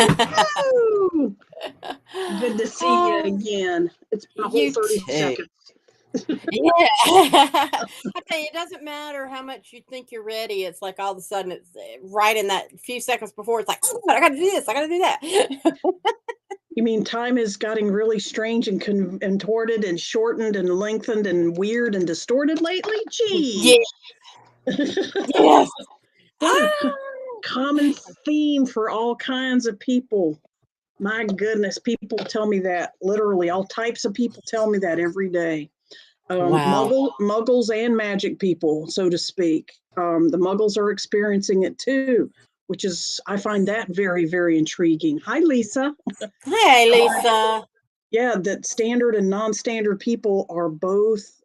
Woo! Good to see you again. It's been a whole You 30 too. seconds. Yeah. I tell you, it doesn't matter how much you think you're ready. It's like all of a sudden, it's right in that few seconds before. It's like, oh, I got to do this. I got to do that. You mean time is getting really strange and contorted and shortened and lengthened and weird and distorted lately? Yeah. Gee. Yes. What a Ah. common theme for all kinds of people. My goodness, people tell me that. Literally, all types of people tell me that every day. Wow. Muggles and magic people, so to speak. The muggles are experiencing it too, which is, I find that very, very intriguing. Hi, Lisa. Hey, Lisa. Yeah, that standard and non-standard people are both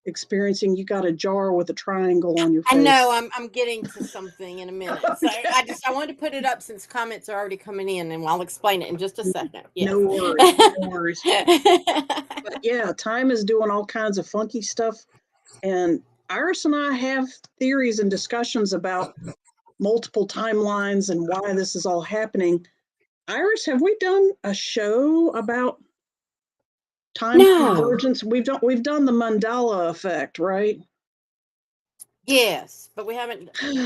experiencing. You got a jar with a triangle on your I face. know I'm getting to something in a minute. So Okay. I wanted to put it up since comments are already coming in, and I'll explain it in just a second. Yes. No worries, no worries. But yeah, time is doing all kinds of funky stuff. And Iris and I have theories and discussions about multiple timelines and why this is all happening. Iris, have we done a show about time No. convergence? We've done the Mandela effect, right? Yes, but we haven't We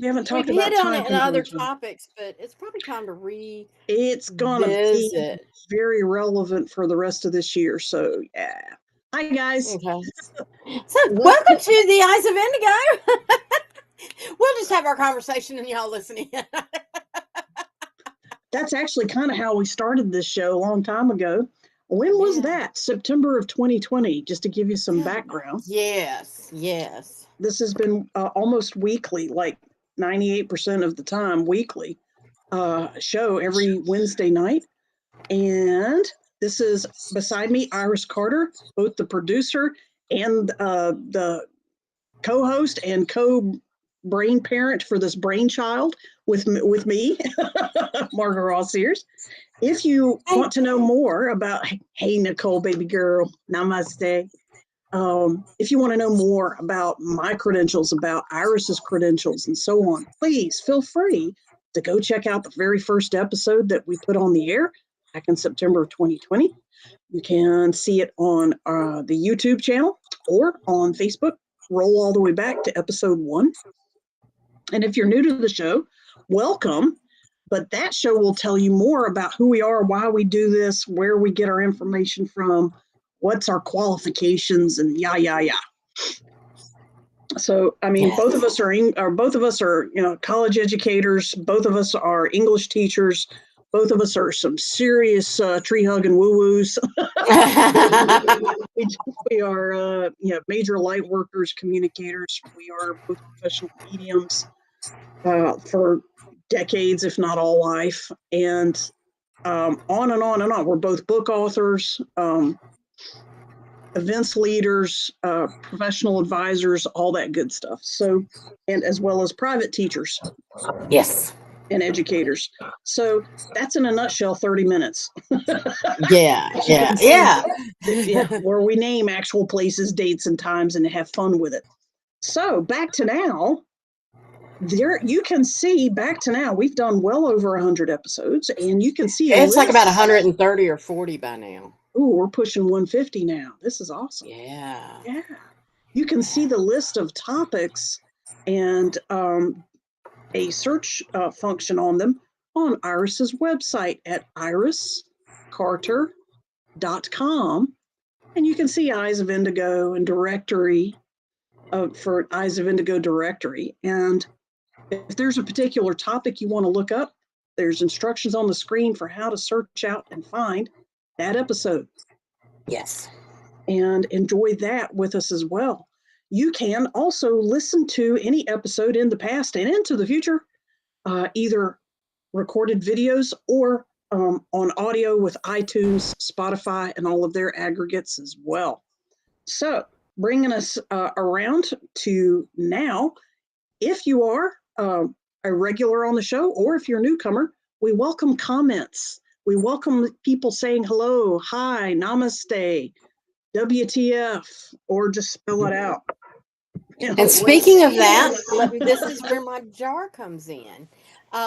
haven't we've talked hit about on time it in other convergence. topics, but it's probably time to It's gonna be revisit. very relevant for the rest of this year. So yeah. Hi guys. Okay. So Well, welcome to the Eyes of Indigo. We'll just have our conversation and y'all listening. that's actually kind of how we started this show a long time ago. When was Yeah. that? September of 2020, just to give you some background. Yes, yes. This has been almost weekly, like 98% of the time, weekly show every Wednesday night. And this is beside me, Iris Carter, both the producer and the co host and co brain parent for this brainchild with me, Margaret Ross Sears. If you Hey, want to know more about, hey, Nicole, baby girl, namaste. If you want to know more about my credentials, about Iris's credentials, and so on, please feel free to go check out the very first episode that we put on the air back in September of 2020. You can see it on the YouTube channel or on Facebook. Roll all the way back to episode 1. And if you're new to the show, welcome. But that show will tell you more about who we are, why we do this, where we get our information from, what's our qualifications, and yeah. So, I mean, yes. both of us are college educators. Both of us are English teachers. Both of us are some serious tree hugging woo woos. We are major light workers, communicators. We are both professional mediums for decades, if not all life, and on and on and on. We're both book authors, events leaders, professional advisors, all that good stuff. So, and as well as private teachers Yes. and educators. So that's in a nutshell 30 minutes. Yeah. As you Yeah. can see, Yeah. where we name actual places, dates, and times and have fun with it. So back to now. There you can see back to now we've done well over 100 episodes, and you can see a It's like list. about 130 or 40 by now. Ooh, we're pushing 150 now. This is awesome. Yeah. Yeah. You can see the list of topics and a search function on them on Iris's website at iriscarter.com. And you can see Eyes of Indigo and directory for Eyes of Indigo directory. And if there's a particular topic you want to look up, there's instructions on the screen for how to search out and find that episode. Yes. And enjoy that with us as well. You can also listen to any episode in the past and into the future, either recorded videos or on audio with iTunes, Spotify, and all of their aggregates as well. So, bringing us around to now, if you are a regular on the show or if you're a newcomer, we welcome comments. We welcome people saying hello, hi, namaste, WTF, or just spell it out. And speaking of that, this is where my jar comes in.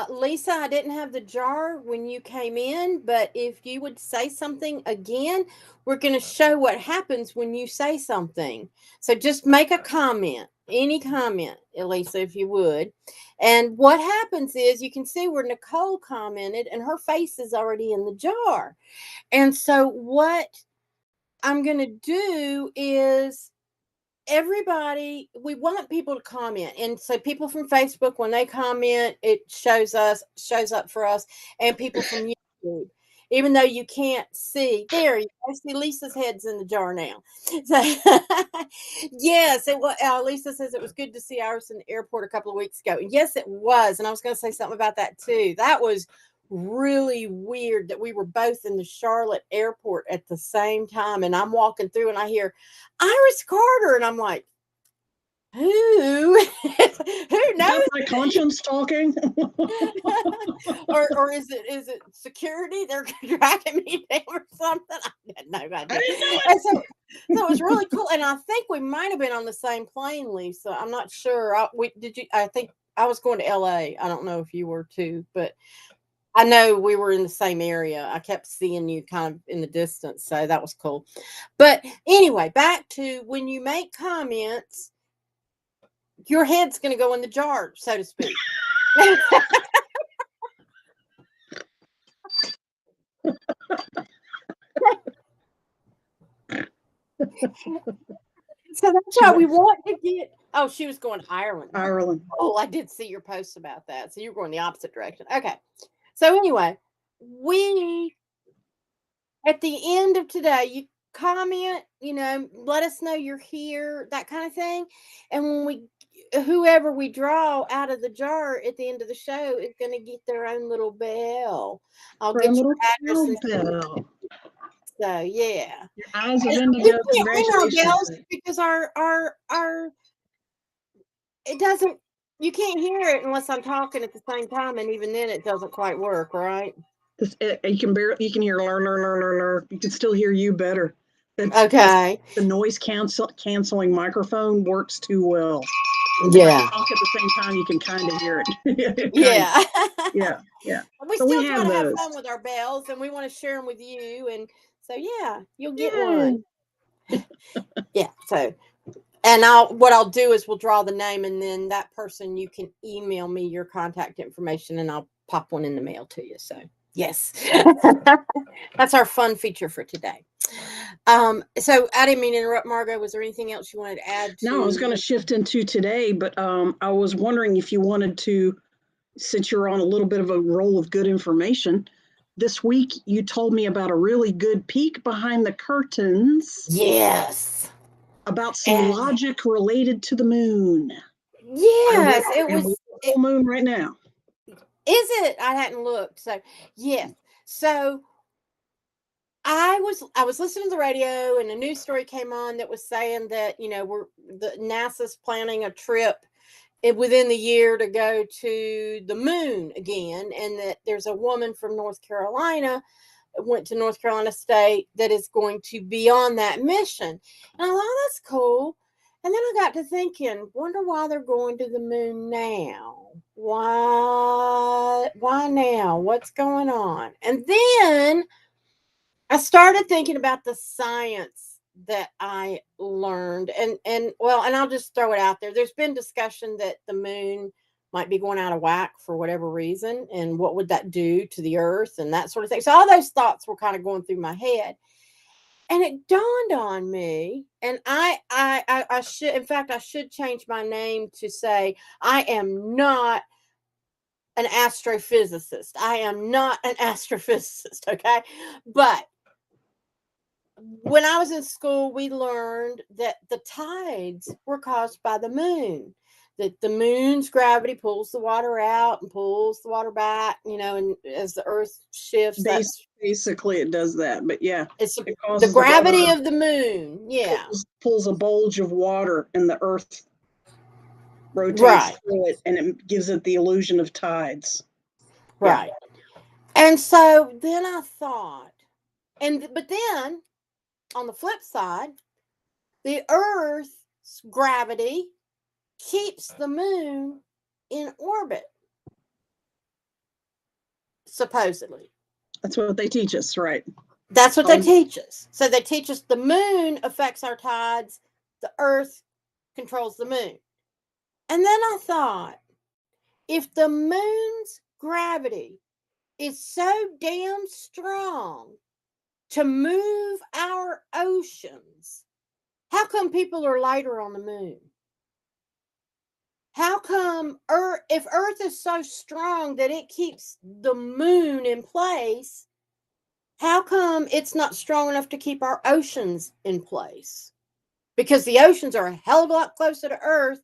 Lisa, I didn't have the jar when you came in, but if you would say something again, we're going to show what happens when you say something. So just make a comment, any comment, Lisa, if you would. And what happens is you can see where Nicole commented and her face is already in the jar. And so what I'm going to do is everybody, we want people to comment, and so people from Facebook, when they comment, it shows up for us, and people from YouTube, even though you can't see there, you I see Lisa's head's in the jar now. So yes, it was. Lisa says it was good to see Iris in the airport a couple of weeks ago. Yes, it was, and I was going to say something about that too. That was really weird that we were both in the Charlotte airport at the same time, and I'm walking through and I hear Iris Carter, and I'm like, who? Who Is that knows? my conscience talking? or is it security? They're dragging me down or something. I had no idea. I didn't know it. And so it was really cool. And I think we might have been on the same plane, Lisa. I'm not sure. I think I was going to LA. I don't know if you were too, but I know we were in the same area. I kept seeing you kind of in the distance, so that was cool. But anyway, back to when you make comments, your head's going to go in the jar, so to speak. So that's how we want to get. Oh, she was going to Ireland. Ireland. Oh, I did see your post about that. So you're going the opposite direction. Okay. So anyway, we at the end of today, you comment, let us know you're here, that kind of thing. And when whoever we draw out of the jar at the end of the show is going to get their own little bell. I'll For a get little your address. bell. So yeah. Your eyes of We indigo. can't ring our Congratulations. bells because our it doesn't. You can't hear it unless I'm talking at the same time, and even then, it doesn't quite work, right? You can hear learn. You can still hear you better. Okay. The noise canceling microphone works too well. Yeah. Talk at the same time, you can kind of hear it. Yeah. Yeah. We So still we try have to have those. fun with our bells, and we want to share them with you. And so, yeah, you'll get one. Yeah. So, and what I'll do is we'll draw the name, and then that person, you can email me your contact information, and I'll pop one in the mail to you. So, yes, that's our fun feature for today. So I didn't mean to interrupt, Margot. Was there anything else you wanted to add? No, I was going to shift into today, but I was wondering if you wanted to, since you're on a little bit of a roll of good information, this week you told me about a really good peek behind the curtains. Yes. About some logic related to the moon. Yes, it was full moon right now. Is it? I hadn't looked. So yes. So I was listening to the radio, and a news story came on that was saying that NASA's planning a trip within the year to go to the moon again, and that there's a woman from North Carolina went to North Carolina State that is going to be on that mission. And I thought, oh, that's cool. And then I got to thinking, wonder why they're going to the moon now. Why now? What's going on? And then I started thinking about the science that I learned. And I'll just throw it out there. There's been discussion that the moon might be going out of whack for whatever reason, and what would that do to the earth and that sort of thing. So all those thoughts were kind of going through my head, and it dawned on me, and I should change my name to say I am not an astrophysicist. I am not an astrophysicist, okay? But when I was in school, we learned that the tides were caused by the moon. That the moon's gravity pulls the water out and pulls the water back, and as the earth shifts. Basically, it does that. But yeah, it's the gravity of the moon. Yeah. Pulls a bulge of water, and the earth rotates through it, and it gives it the illusion of tides. Right. Yeah. And so then I thought, but then on the flip side, the earth's gravity keeps the moon in orbit. supposedly. That's what they teach us, right? That's what they teach us. So they teach us the moon affects our tides, the earth controls the moon. And then I thought, if the moon's gravity is so damn strong to move our oceans, how come people are lighter on the moon? How come if Earth is so strong that it keeps the moon in place, how come it's not strong enough to keep our oceans in place? Because the oceans are a hell of a lot closer to Earth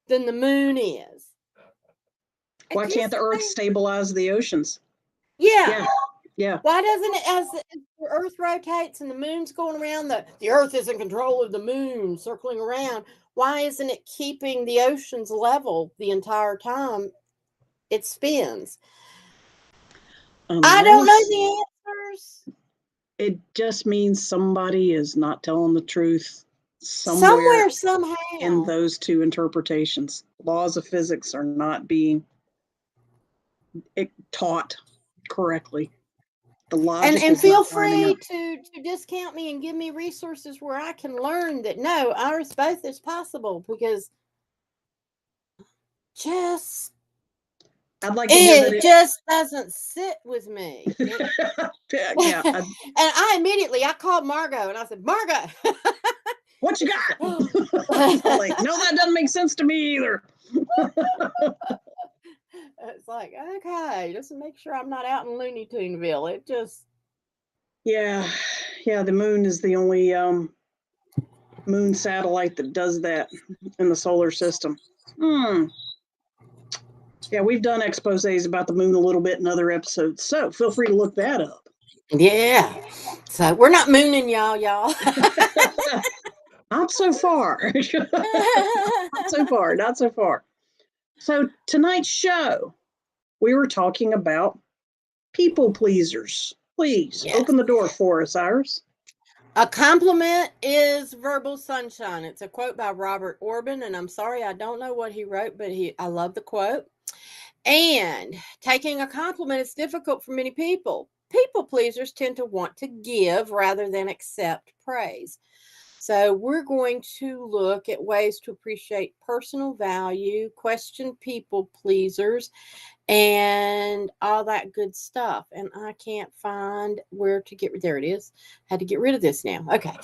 than the moon is. Why can't the Earth stabilize the oceans? Yeah. Yeah. Why doesn't it, as the Earth rotates and the moon's going around, the Earth is in control of the moon circling around? Why isn't it keeping the oceans level the entire time it spins? I don't know the answers. It just means somebody is not telling the truth Somewhere, somehow. In those two interpretations. Laws of physics are not being taught correctly. The logic and feel free to discount me and give me resources where I can learn that no, ours both is possible, because I'd like to hear that it just doesn't sit with me. Yeah. And I immediately called Margot and I said, Margot, what you got? Like, no, that doesn't make sense to me either. It's like, okay, just to make sure I'm not out in Looney Tuneville. It just. Yeah, the moon is the only moon satellite that does that in the solar system. Yeah, we've done exposés about the moon a little bit in other episodes, so feel free to look that up. Yeah, so we're not mooning y'all. Not so far. Not so far. So tonight's show, we were talking about people pleasers. Please open the door for us, Iris. A compliment is verbal sunshine. It's a quote by Robert Orban, and I'm sorry I don't know what he wrote, but I love the quote. And taking a compliment is difficult for many people. People pleasers tend to want to give rather than accept praise. So we're going to look at ways to appreciate personal value, question people pleasers, and all that good stuff. And I can't find where to get. There it is. Had to get rid of this now. Okay.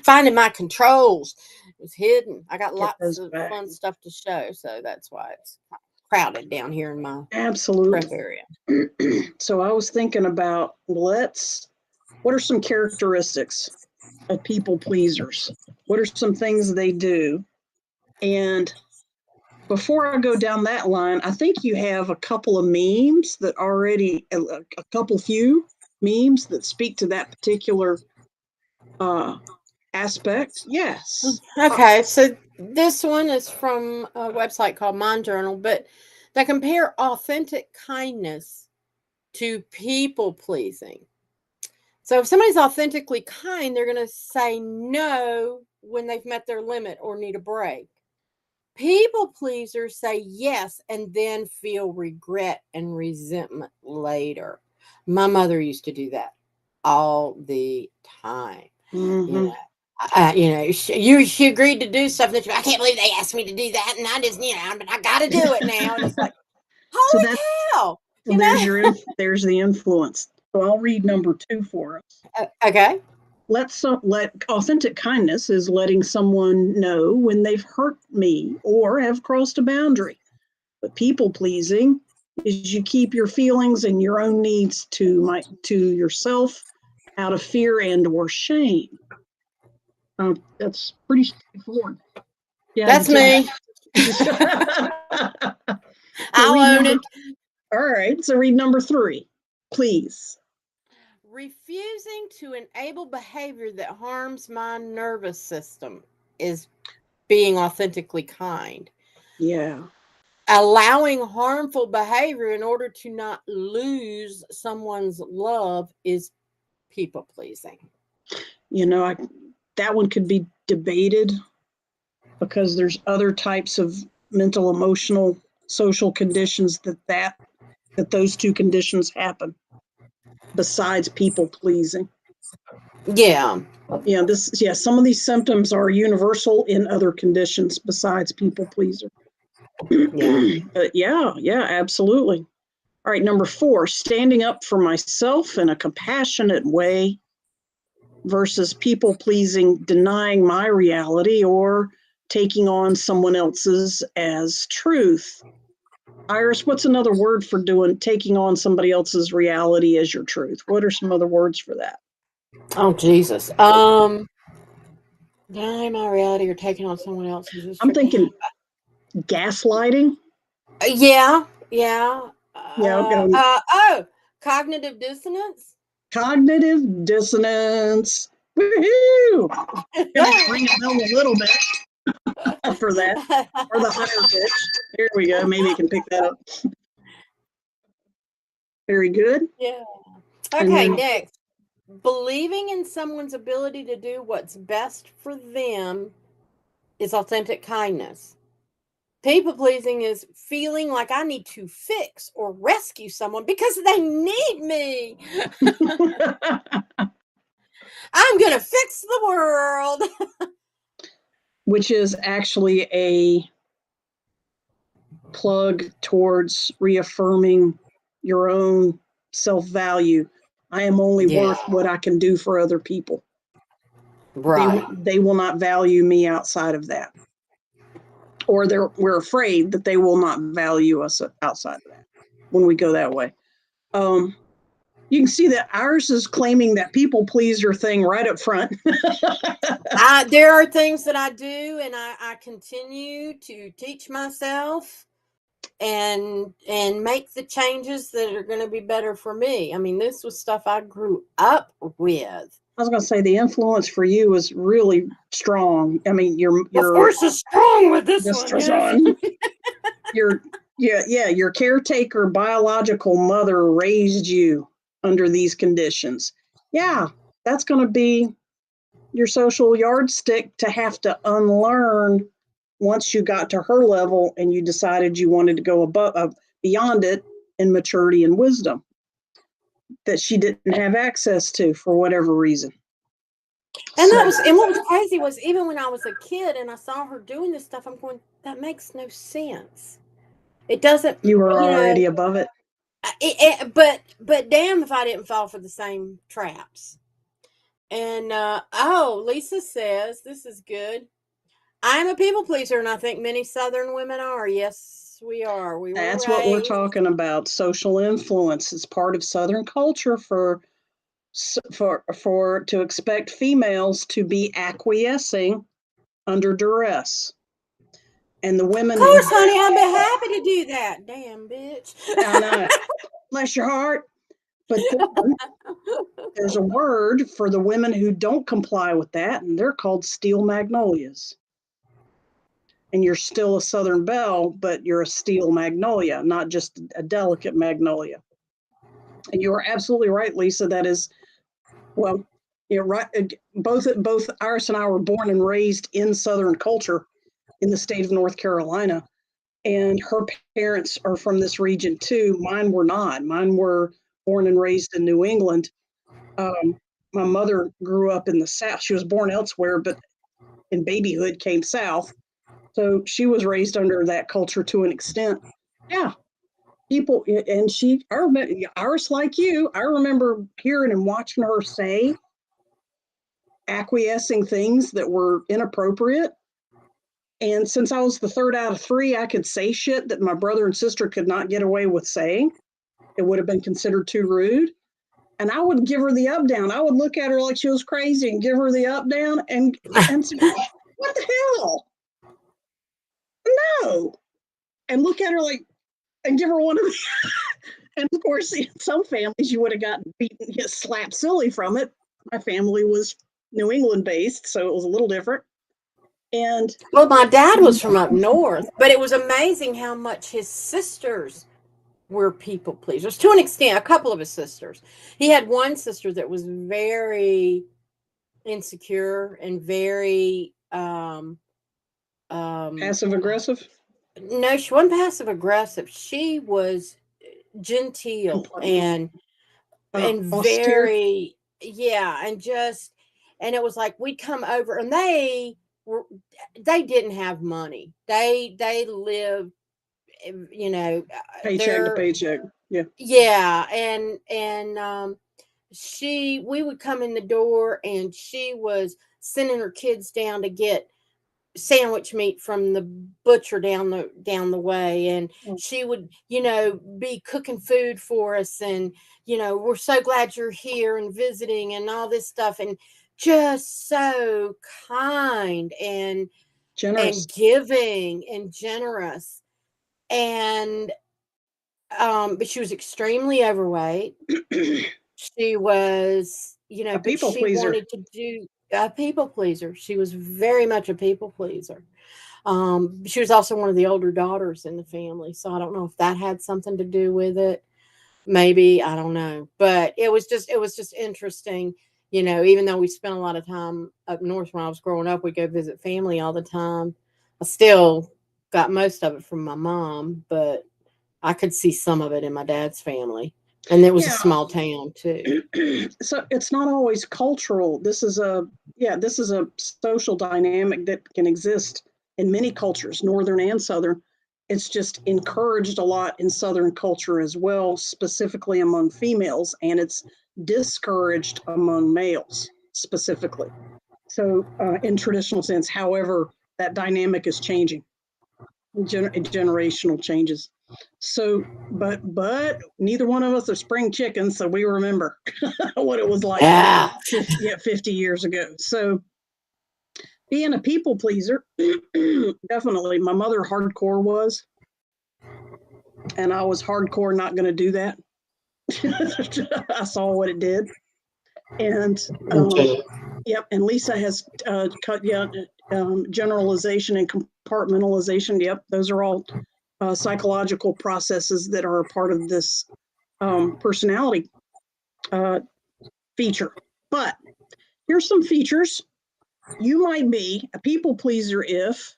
Finding my controls. It was hidden. I got lots of fun stuff to show, so that's why it's crowded down here in my prep area. So I was thinking about what are some characteristics of people pleasers? What are some things they do? And before I go down that line, I think you have a couple of memes that already, a few memes that speak to that particular aspect. Yes. Okay, so this one is from a website called Mind Journal, but they compare authentic kindness to people pleasing. So if somebody's authentically kind, they're going to say no when they've met their limit or need a break. People pleasers say yes and then feel regret and resentment later. My mother used to do that all the time. Mm-hmm. She agreed to do stuff that I can't believe they asked me to do that, and I just, but I got to do it now. And it's like, holy cow! There's the influence. So I'll read number 2 for us. Okay. Let authentic kindness is letting someone know when they've hurt me or have crossed a boundary. But people pleasing is you keep your feelings and your own needs to yourself out of fear and or shame. That's pretty straightforward. Yeah, that's me. I'll own it. All right, so read number 3, please. Refusing to enable behavior that harms my nervous system is being authentically kind. Yeah. Allowing harmful behavior in order to not lose someone's love is people pleasing. That one could be debated because there's other types of mental, emotional, social conditions that that those two conditions happen besides people pleasing. Yeah. Some of these symptoms are universal in other conditions besides people pleaser. Yeah. But yeah, absolutely. All right, number 4, standing up for myself in a compassionate way versus people pleasing, denying my reality or taking on someone else's as truth. Iris, what's another word for taking on somebody else's reality as your truth? What are some other words for that? Oh, Jesus. Denying my reality or taking on someone else's. I'm thinking gaslighting. Yeah. Cognitive dissonance. Cognitive dissonance. Woohoo! Gonna ring a bell a little bit for that, or the higher pitch. Here we go. Maybe you can pick that up. Very good. Yeah. Okay, next. Believing in someone's ability to do what's best for them is authentic kindness. People pleasing is feeling like I need to fix or rescue someone because they need me. I'm going to fix the world. Which is actually a plug towards reaffirming your own self-value. I am only worth what I can do for other people. Right. They will not value me outside of that. Or we're afraid that they will not value us outside of that when we go that way. You can see that Iris is claiming that people pleaser thing right up front. There are things that I do, and I continue to teach myself and make the changes that are going to be better for me. I mean, this was stuff I grew up with. I was going to say the influence for you is really strong. I mean, your force is strong with this one. Yes. Your caretaker biological mother raised you under these conditions. Yeah, that's going to be your social yardstick to have to unlearn once you got to her level and you decided you wanted to go beyond it in maturity and wisdom that she didn't have access to for whatever reason. And what was crazy was even when I was a kid and I saw her doing this stuff, I'm going, that makes no sense. It doesn't. You were already above it. But damn if I didn't fall for the same traps. And Lisa says, this is good. I'm a people pleaser, and I think many Southern women are. Yes, we are. That's what we're talking about. Social influence is part of Southern culture to expect females to be acquiescing under duress. And the women. Of course, honey, I'd be happy to do that. Damn, bitch. I know. Bless your heart. But there's a word for the women who don't comply with that, and they're called steel magnolias. And you're still a Southern belle, but you're a steel magnolia, not just a delicate magnolia. And you are absolutely right, Lisa. That is, well, you're right. Both Iris and I were born and raised in Southern culture in the state of North Carolina. And her parents are from this region too. Mine were not. Mine were born and raised in New England. My mother grew up in the South. She was born elsewhere, but in babyhood came south. So she was raised under that culture to an extent. Yeah. People, and I remember, Iris, like you, I remember hearing and watching her say acquiescing things that were inappropriate. And since I was the third out of 3, I could say shit that my brother and sister could not get away with saying. It would have been considered too rude. And I would give her the up down. I would look at her like she was crazy and give her the up down and say, what the hell? No. And look at her like, and give her one of the, and of course, in some families you would have gotten beaten, slapped silly from it. My family was New England based, so it was a little different. And well, my dad was from up north, but it was amazing how much his sisters were people pleasers to an extent. A couple of his sisters. He had one sister that was very insecure and very passive aggressive. No, she wasn't passive aggressive. She was genteel Compartment. and Austere. very, yeah, and it was like we'd come over and they didn't have money. They lived, Paycheck to they're, paycheck. Yeah. yeah, we would come in the door and she was sending her kids down to get sandwich meat from the butcher down the way, and Oh, she would be cooking food for us, and we're so glad you're here and visiting and all this stuff, and just so kind generous. and giving and generous, and but she was extremely overweight. She was, A but people she pleaser. wanted to do a people pleaser. She was very much a people pleaser. She was also one of the older daughters in the family, so I don't know if that had something to do with it. Maybe, I don't know, but it was just interesting. Even though we spent a lot of time up north when I was growing up, we go visit family all the time. I still got most of it from my mom, but I could see some of it in my dad's family, and it was a Yeah. small town too. So it's not always cultural. This is a social dynamic that can exist in many cultures, northern and southern. It's just encouraged a lot in southern culture as well, specifically among females, and it's discouraged among males specifically. So in traditional sense, however, that dynamic is changing, generational changes. So, but neither one of us are spring chickens, so we remember what it was like Yeah. 50 years ago. So, being a people pleaser, definitely. My mother hardcore was, and I was hardcore not going to do that. I saw what it did, and Okay. yep. And Lisa has cut generalization and compartmentalization. Yep, those are all psychological processes that are a part of this personality feature. But here's some features. You might be a people pleaser if,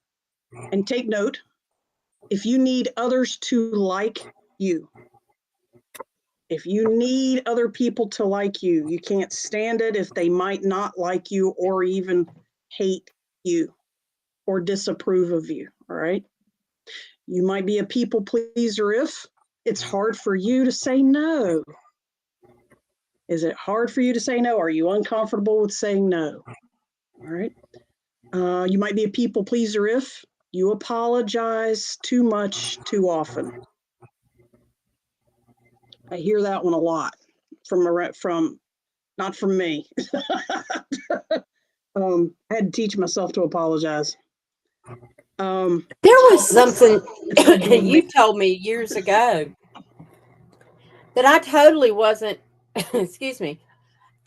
and take note, if you need others to like you. If you need other people to like you, you can't stand it if they might not like you or even hate you or disapprove of you. All right. You might be a people pleaser if it's hard for you to say no. Is it hard for you to say no? Are you uncomfortable with saying no? All right. You might be a people pleaser if you apologize too much too often. I hear that one a lot from not from me. I had to teach myself to apologize. There was something It's called being you told me years ago that I totally wasn't. Excuse me.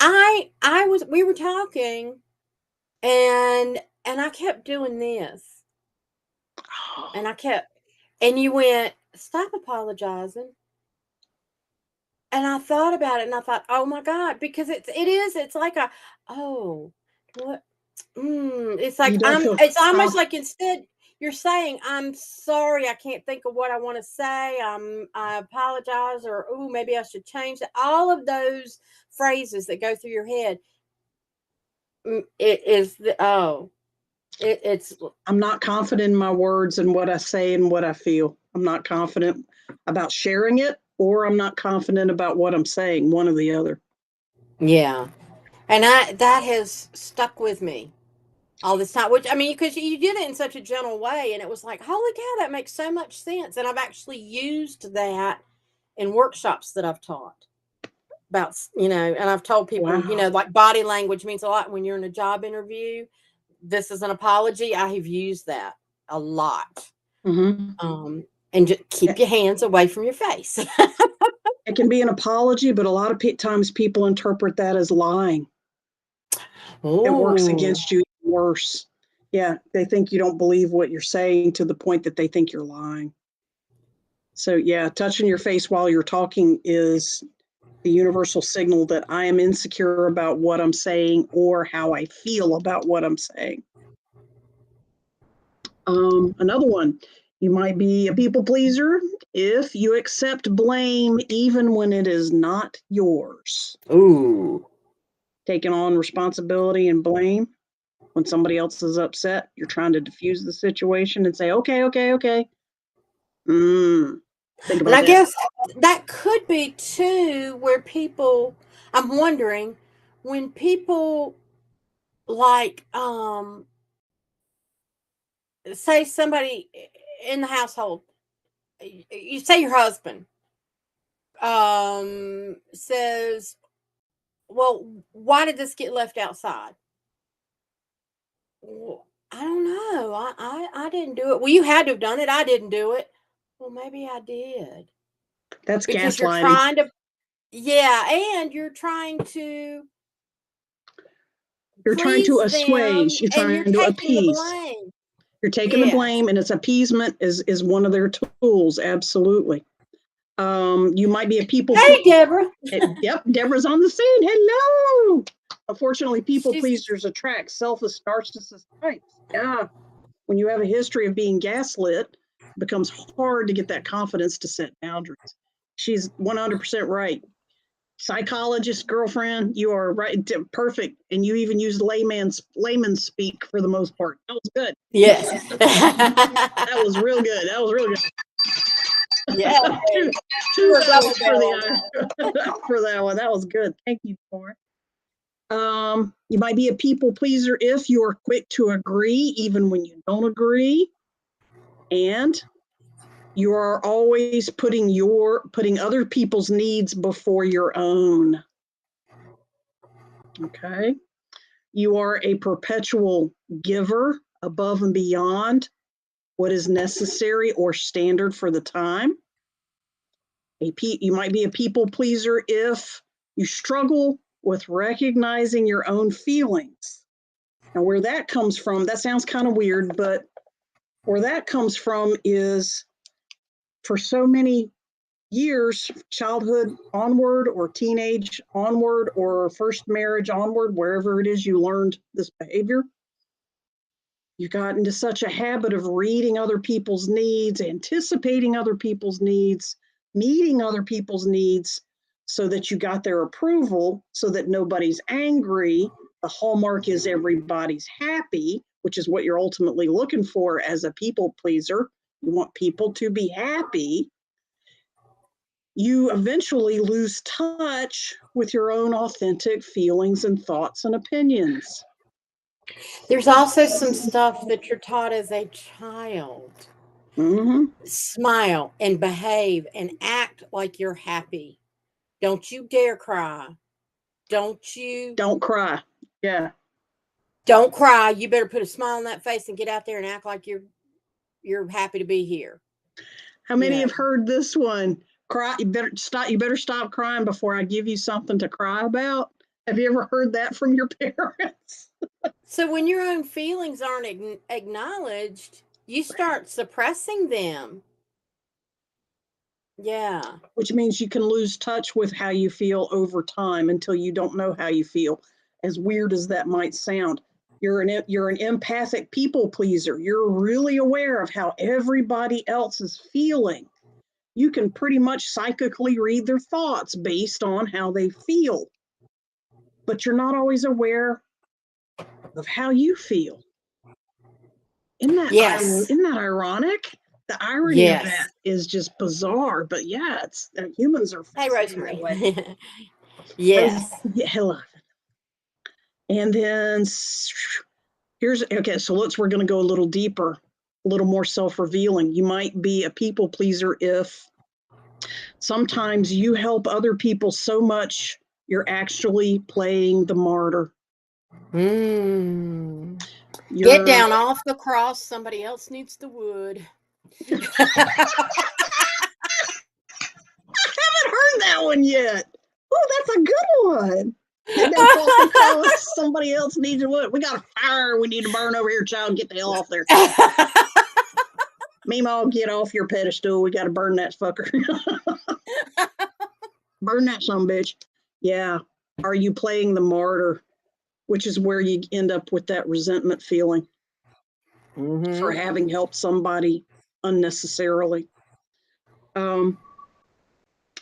We were talking, and I kept doing this, and and you went, stop apologizing. And I thought about it and I thought, oh my God, because it's like oh, what? It's you like, don't feel it's almost conf- like instead you're saying, I'm sorry, I can't think of what I want to say. I apologize, or, oh, maybe I should change that. All of those phrases that go through your head. It's, I'm not confident in my words and what I say and what I feel. I'm not confident about sharing it, or I'm not confident about what I'm saying, one or the other. yeah. And that has stuck with me all this time, which, I mean, because you did it in such a gentle way, and it was like, holy cow, that makes so much sense. And I've actually used that in workshops that I've taught about, and I've told people, Wow. like, body language means a lot when you're in a job interview. This is an apology. I have used that a lot. And just keep your hands away from your face. It can be an apology, but a lot of times people interpret that as lying. It works against you worse. Yeah, they think you don't believe what you're saying to the point that they think you're lying. So yeah, touching your face while you're talking is the universal signal that I am insecure about what I'm saying or how I feel about what I'm saying. Another one, you might be a people pleaser if you accept blame even when it is not yours. Ooh. Taking on responsibility and blame when somebody else is upset, you're trying to diffuse the situation and say, okay. Think And about I that. guess that could be too where people, I'm wondering, when people like say somebody in the household, you say your husband says, well, why did this get left outside? Well, I don't know. I didn't do it. Well, you had to have done it. I didn't do it. Well, maybe I did. That's Because you're gaslighting. trying to, yeah, and you're trying to You're trying to please them, assuage. You're and you're trying to taking the appease. blame. You're taking the Yes. blame, and it's appeasement is one of their tools. Absolutely. You might be a people. Hey, Deborah. Yep, Deborah's on the scene. Hello. Unfortunately, people She's- pleasers attract selfish narcissist types. Yeah. When you have a history of being gaslit, it becomes hard to get that confidence to set boundaries. She's 100% right. Psychologist girlfriend, you are right, perfect, and you even used layman's speak for the most part. That was good. Yes. That was real good. That was real good. Yeah. Two We're double levels for that one. That was good. Thank you for it. You might be a people pleaser if you are quick to agree, even when you don't agree, and you are always putting other people's needs before your own. Okay. You are a perpetual giver above and beyond what is necessary or standard for the time. You might be a people pleaser if you struggle with recognizing your own feelings. Now, where that comes from, that sounds kind of weird, but where that comes from is for so many years, childhood onward or teenage onward or first marriage onward, wherever it is you learned this behavior, you got into such a habit of reading other people's needs, anticipating other people's needs, meeting other people's needs so that you got their approval, so that nobody's angry. The hallmark is everybody's happy, which is what you're ultimately looking for as a people pleaser. You want people to be happy. You eventually lose touch with your own authentic feelings and thoughts and opinions. There's also some stuff that you're taught as a child. Mm-hmm. Smile and behave and act like you're happy. Don't you dare cry. Don't cry. Yeah. Don't cry. You better put a smile on that face and get out there and act like you're happy to be here. How many have heard this one? Cry. You better stop crying before I give you something to cry about. Have you ever heard that from your parents? So when your own feelings aren't acknowledged, you start suppressing them. Yeah. Which means you can lose touch with how you feel over time until you don't know how you feel. As weird as that might sound, you're an empathic people pleaser. You're really aware of how everybody else is feeling. You can pretty much psychically read their thoughts based on how they feel. But you're not always aware of how you feel. Isn't that ironic? The irony of that is just bizarre. But yeah, it's humans are. Hey, Rosemary. Yes. Yeah, hello. And then so we're going to go a little deeper, a little more self-revealing. You might be a people pleaser if sometimes you help other people so much you're actually playing the martyr. Get down off the cross. Somebody else needs the wood. I haven't heard that one yet. Oh, that's a good one. Get down off the cross. Somebody else needs the wood. We got a fire we need to burn over here, child. Get the hell off there. Meemaw, get off your pedestal. We got to burn that fucker. Burn that son bitch. Yeah. Are you playing the martyr? Which is where you end up with that resentment feeling for having helped somebody unnecessarily. Um,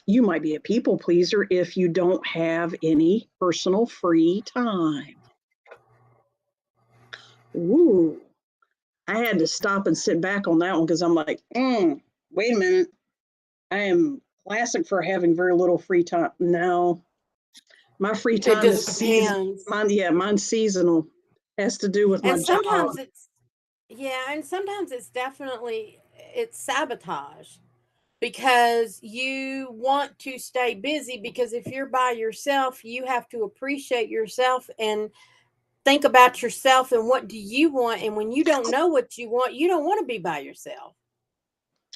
you might be a people pleaser if you don't have any personal free time. Ooh, I had to stop and sit back on that one because I'm like, wait a minute. I am classic for having very little free time. No, my free It time is just seasonal. depends. Mine's seasonal. Has to do with my And job. sometimes it's, yeah, and sometimes it's definitely, it's sabotage because you want to stay busy, because if you're by yourself, you have to appreciate yourself and think about yourself and what do you want, and when you don't know what you don't want to be by yourself.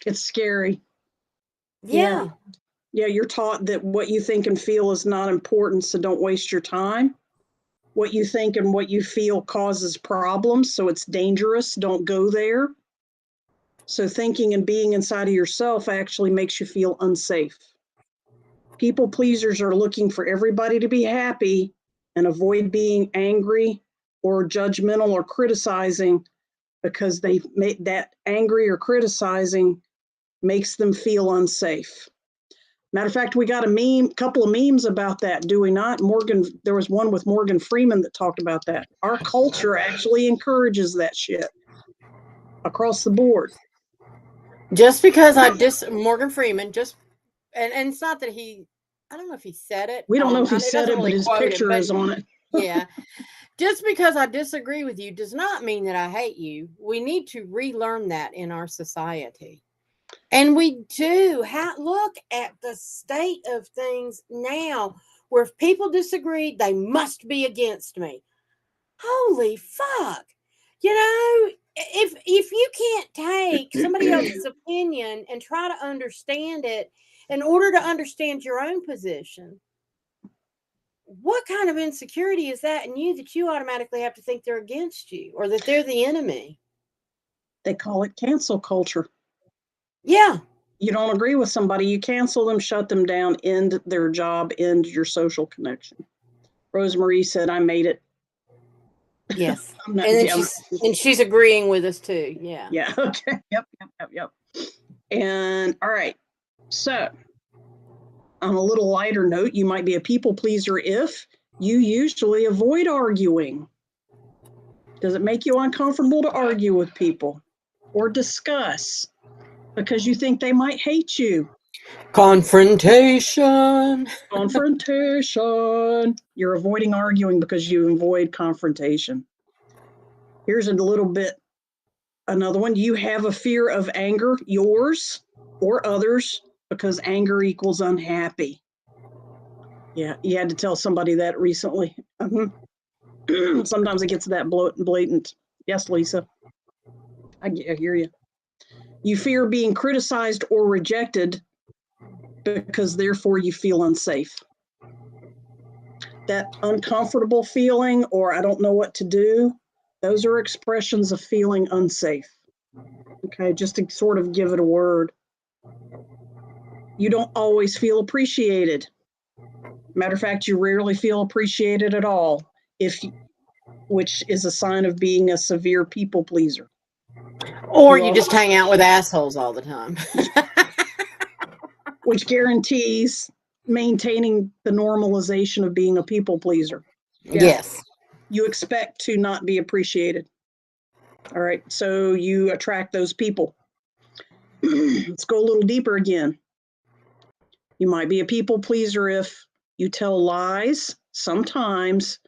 It's scary. Yeah. Yeah. Yeah, you're taught that what you think and feel is not important, so don't waste your time. What you think and what you feel causes problems, so it's dangerous. Don't go there. So thinking and being inside of yourself actually makes you feel unsafe. People pleasers are looking for everybody to be happy and avoid being angry or judgmental or criticizing, because they make that angry or criticizing makes them feel unsafe. Matter of fact, we got a couple of memes about that, do we not? There was one with Morgan Freeman that talked about that. Our culture actually encourages that shit across the board. Just because Morgan Freeman, just, and it's not that he, I don't know if he said it. We don't know if he It said doesn't it, but really his quote him, picture but is on it. yeah. Just because I disagree with you does not mean that I hate you. We need to relearn that in our society. And we do. Look at the state of things now, where if people disagree, they must be against me. Holy fuck. You know, if you can't take somebody else's opinion and try to understand it in order to understand your own position, what kind of insecurity is that in you that you automatically have to think they're against you or that they're the enemy? They call it cancel culture. Yeah. You don't agree with somebody, you cancel them, shut them down, end their job, end your social connection. Rosemarie said, I made it. Yes. I'm not, And then yeah, she's agreeing with us too. Yeah. yeah, okay, yep. And all right, so on a little lighter note, you might be a people pleaser if you usually avoid arguing. Does it make you uncomfortable to argue with people or discuss because you think they might hate you? Confrontation. Confrontation. You're avoiding arguing because you avoid confrontation. Here's a little bit, another one. You have a fear of anger, yours or others, because anger equals unhappy. Yeah, you had to tell somebody that recently. Sometimes it gets that blatant. Yes, Lisa, I hear you. You fear being criticized or rejected because therefore you feel unsafe. That uncomfortable feeling, or I don't know what to do, those are expressions of feeling unsafe. Okay, just to sort of give it a word. You don't always feel appreciated. Matter of fact, you rarely feel appreciated at all, which is a sign of being a severe people pleaser. Or you just hang out with assholes all the time. Which guarantees maintaining the normalization of being a people pleaser. Yeah. Yes. You expect to not be appreciated. All right, so you attract those people. Let's go a little deeper again. You might be a people pleaser if you tell lies sometimes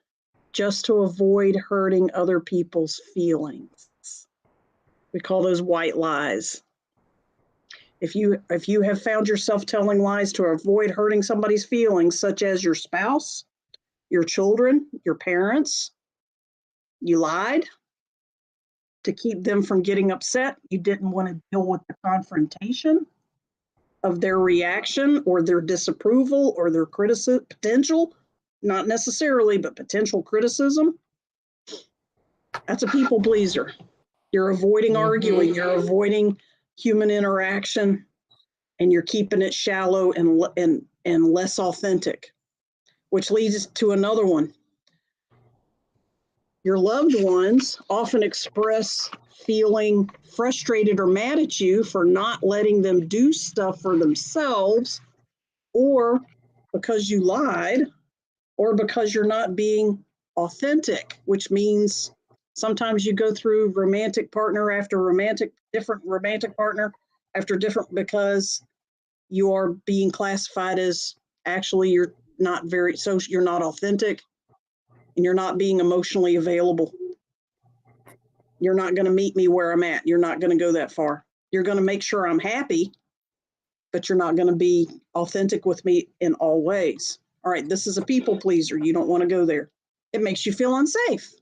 just to avoid hurting other people's feelings. We call those white lies. If you have found yourself telling lies to avoid hurting somebody's feelings, such as your spouse, your children, your parents, you lied to keep them from getting upset. You didn't want to deal with the confrontation of their reaction or their disapproval or their potential, not necessarily, but potential criticism. That's a people pleaser. You're avoiding arguing, you're avoiding human interaction, and you're keeping it shallow and less authentic, which leads to another one. Your loved ones often express feeling frustrated or mad at you for not letting them do stuff for themselves, or because you lied, or because you're not being authentic, which means sometimes you go through romantic partner after different romantic partner after different, because you are being classified as actually you're not very social, you're not authentic, and you're not being emotionally available. You're not going to meet me where I'm at. You're not going to go that far. You're going to make sure I'm happy, but you're not going to be authentic with me in all ways. All right, this is a people pleaser. You don't want to go there. It makes you feel unsafe.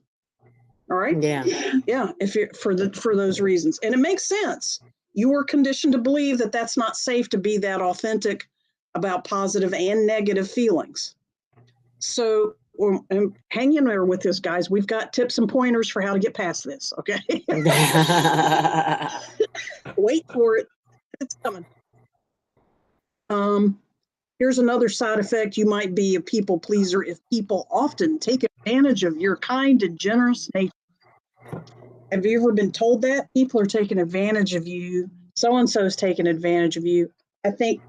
All right? Yeah. Yeah, if you're for those reasons. And it makes sense. You were conditioned to believe that that's not safe to be that authentic about positive and negative feelings. So hang in there with us, guys. We've got tips and pointers for how to get past this, okay? Wait for it. It's coming. Here's another side effect. You might be a people pleaser if people often take advantage of your kind and generous nature. Have you ever been told that? People are taking advantage of you. So-and-so's taking advantage of you. I think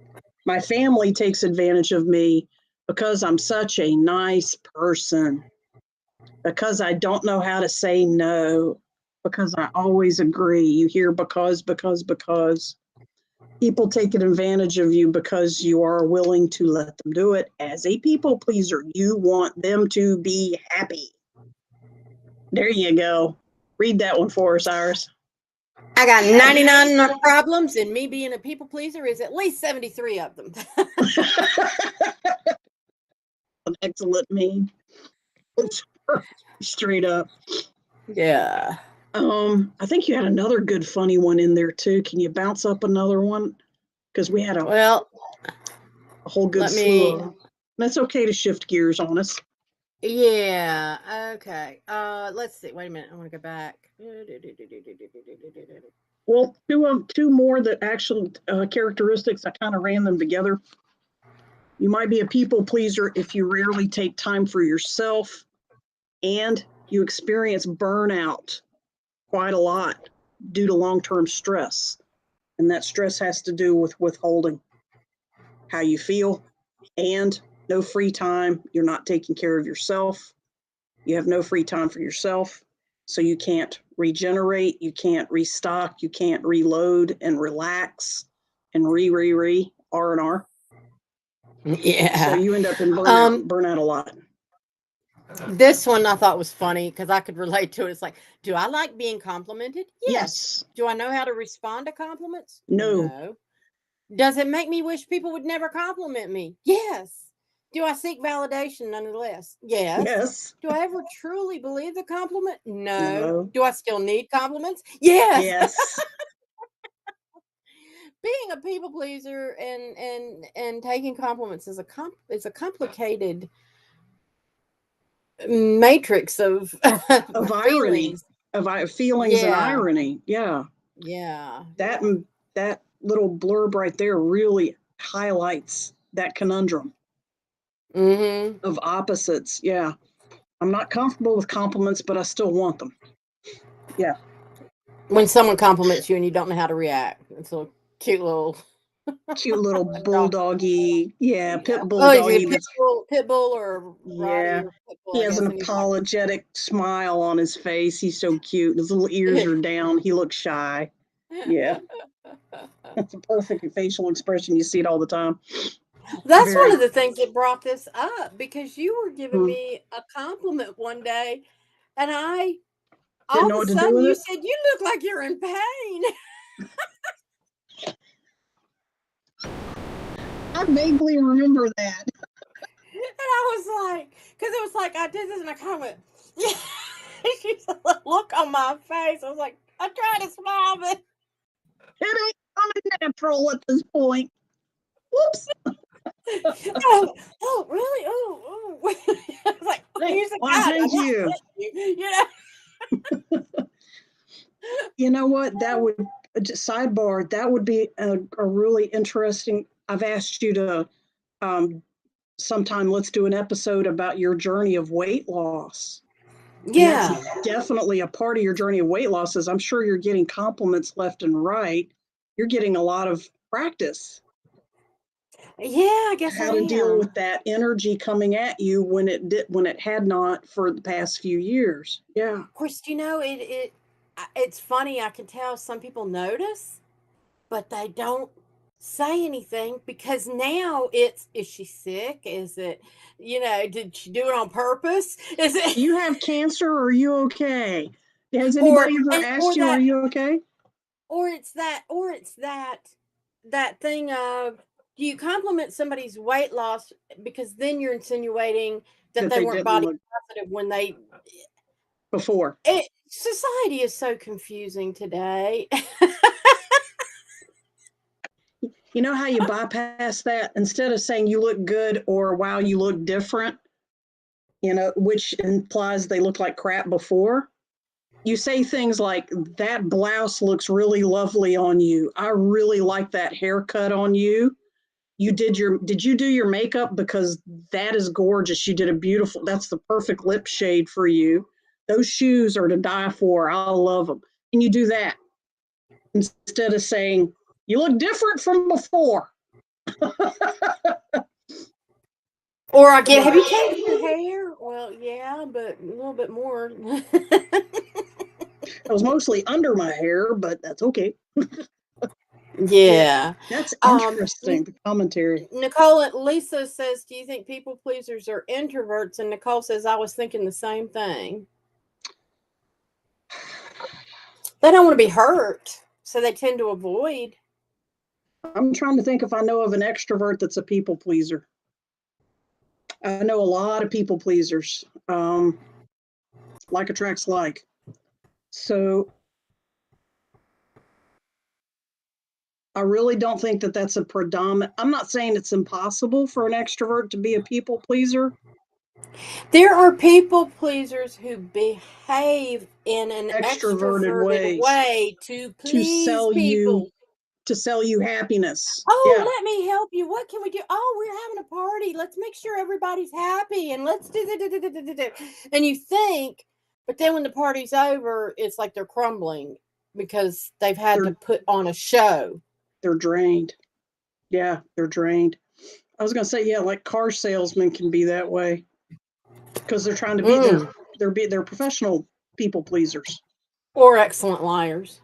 my family takes advantage of me because I'm such a nice person, because I don't know how to say no, because I always agree. You hear because. People taking advantage of you because you are willing to let them do it. As a people pleaser, you want them to be happy. There you go. Read that one for us, Iris. I got 99 problems, and me being a people pleaser is at least 73 of them. An excellent meme. Straight up. Yeah. I think you had another good funny one in there too. Can you bounce up another one? Because we had a whole good slew of them. That's okay to shift gears on us. Yeah. Okay. Let's see. Wait a minute. I want to go back. Well, two more that actual characteristics. I kind of ran them together. You might be a people pleaser if you rarely take time for yourself, and you experience burnout quite a lot due to long-term stress. And that stress has to do with withholding how you feel, and no free time. You're not taking care of yourself. You have no free time for yourself. So you can't regenerate, you can't restock, you can't reload and relax and R&R. Yeah. So you end up in burnout a lot. This one I thought was funny because I could relate to it. It's like, do I like being complimented? Yes. Do I know how to respond to compliments? No. Does it make me wish people would never compliment me? Yes. Do I seek validation nonetheless? Yes. Do I ever truly believe the compliment? No. Do I still need compliments? Yes. Being a people pleaser and taking compliments is a complicated matrix of irony, of feelings and irony. Yeah. That little blurb right there really highlights that conundrum of opposites. Yeah. I'm not comfortable with compliments, but I still want them. Yeah. When someone compliments you and you don't know how to react, it's a cute little bulldoggy, pit bulldoggy. Pit bull or Roddy or pit bull, he has an apologetic smile on his face. He's so cute. His little ears are down. He looks shy. Yeah. That's a perfect facial expression. You see it all the time. That's one of the things that brought this up, because you were giving me a compliment one day, and all of a sudden you said, "You look like you're in pain." I vaguely remember that. And I was like, because it was like I did this and I kind of went, yeah. She's a look on my face. I was like, I tried to smile, but it ain't coming natural at this point. Whoops. oh, really? Oh. I was like, thank you. You know what? That would, sidebar, that would be a really interesting. I've asked you to sometime let's do an episode about your journey of weight loss. Yeah. That's definitely a part of your journey of weight loss. Is I'm sure you're getting compliments left and right. You're getting a lot of practice Yeah, I guess I how to deal am. with that energy coming at you when it had not for the past few years. Yeah. Of course, it's funny. I can tell some people notice, but they don't say anything because now is she sick? Is it, did she do it on purpose? Is Do it you have cancer or are you okay? Has or anybody ever or asked you, are that you okay? or it's that thing of, do you compliment somebody's weight loss because then you're insinuating that That they they weren't didn't body look positive when they before. society is so confusing today. You know how you bypass that? Instead of saying you look good or wow, you look different, which implies they look like crap before, you say things like, that blouse looks really lovely on you. I really like that haircut on you. Did you do your makeup? Because that is gorgeous. You did that's the perfect lip shade for you. Those shoes are to die for. I love them. And you do that instead of saying, you look different from before. Or I get, have you changed your hair? Well, yeah, but a little bit more. It was mostly under my hair, but that's okay. Yeah. That's Um, interesting, the commentary. Lisa says, do you think people pleasers are introverts? And Nicole says, I was thinking the same thing. They don't want to be hurt, so they tend to avoid. I'm trying to think if I know of an extrovert that's a people pleaser. I know a lot of people pleasers. Like attracts like. So I really don't think that that's a predominant. I'm not saying it's impossible for an extrovert to be a people pleaser. There are people pleasers who behave in an Extroverted extroverted ways way to to please people. sell you happiness. Oh, Yeah, let me help you. What can we do? Oh, we're having a party. Let's make sure everybody's happy and let's do. And you think, but then when the party's over, it's like they're crumbling because they've had to they're put on a show. they're drained. Yeah, they're drained. I was gonna say, yeah, like car salesmen can be that way because they're trying to be Mm. they're professional people pleasers. Or excellent liars.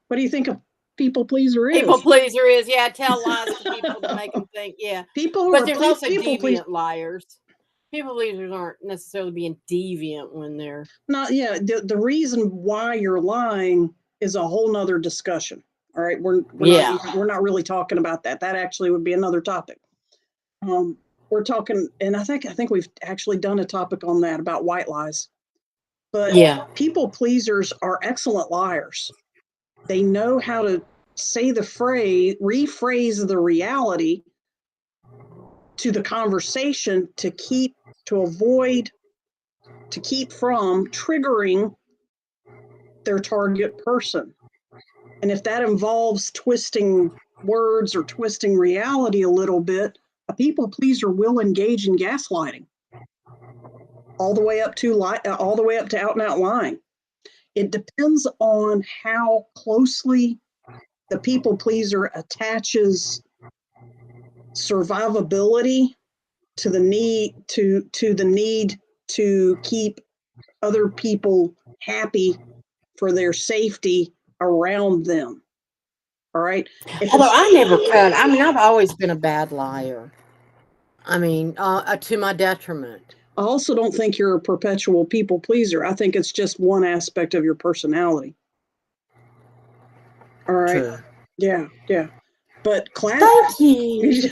What do you think a people pleaser People is? pleaser is, yeah, tell lies to people to make them think, yeah. People who But are there's also people please. deviant liars. People pleasers aren't necessarily being deviant when they're Not yeah. The reason why you're lying is a whole nother discussion. All right, yeah. we're not really talking about that. That actually would be another topic. We're talking, and I think we've actually done a topic on that about white lies. But Yeah. people pleasers are excellent liars. They know how to say the phrase, rephrase the reality to the conversation to keep from triggering their target person. And if that involves twisting words or twisting reality a little bit, a people pleaser will engage in gaslighting all the way up to out and out lying. It depends on how closely the people pleaser attaches survivability to the need to keep other people happy for their safety around them. All right. Although I never could. I mean, I've always been a bad liar. I mean, to my detriment. I also don't think you're a perpetual people pleaser. I think it's just one aspect of your personality. All right. True. Yeah. But Thank you.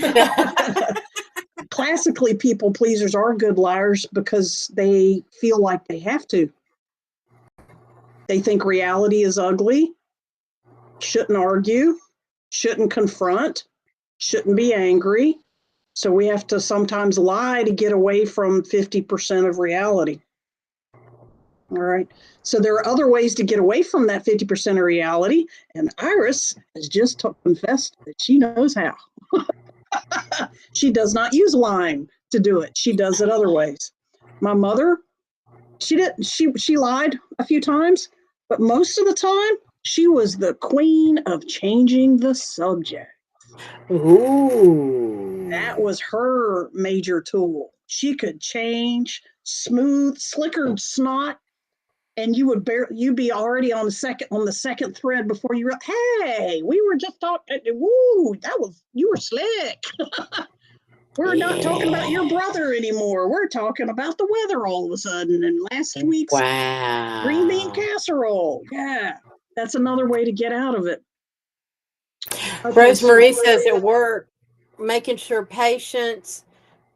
classically, people pleasers are good liars because they feel like they have to. They think reality is ugly, shouldn't argue, shouldn't confront, shouldn't be angry. So we have to sometimes lie to get away from 50% of reality. All right. So there are other ways to get away from that 50% of reality. And Iris has just confessed that she knows how. She does not use lying to do it. She does it other ways. My mother She didn't. She lied a few times, but most of the time, she was the queen of changing the subject. Ooh. That was her major tool. She could change smooth, slicker snot, and you'd be already on the second thread before you. Hey, we were just talking. Woo, you were slick. We're not talking about your brother anymore. We're talking about the weather all of a sudden and last week's green bean Wow. casserole. Yeah, that's another way to get out of it. Okay, Rosemarie says at work, making sure patients,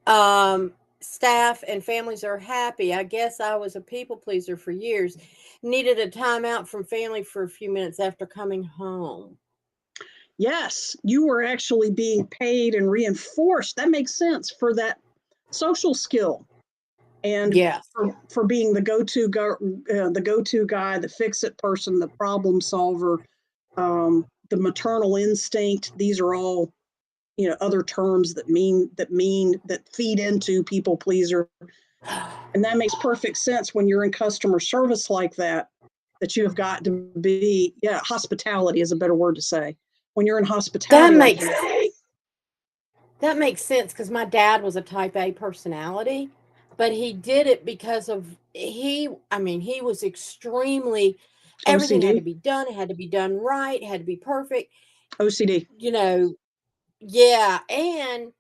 staff, and families are happy. I guess I was a people pleaser for years. Needed a timeout from family for a few minutes after coming home. yes, you were actually being paid and reinforced. That makes sense for that social skill and Yes. for being the go-to guy, the fix-it person, the problem solver, the maternal instinct. These are all other terms that feed into people pleaser, and that makes perfect sense when you're in customer service like that you have got to be. Hospitality is a better word to say. When you're in hospitality, that makes sense because my dad was a type A personality, but he did it because of he was extremely, everything had to OCD. be done, it had to be done right, it had to be perfect. OCD. Yeah, and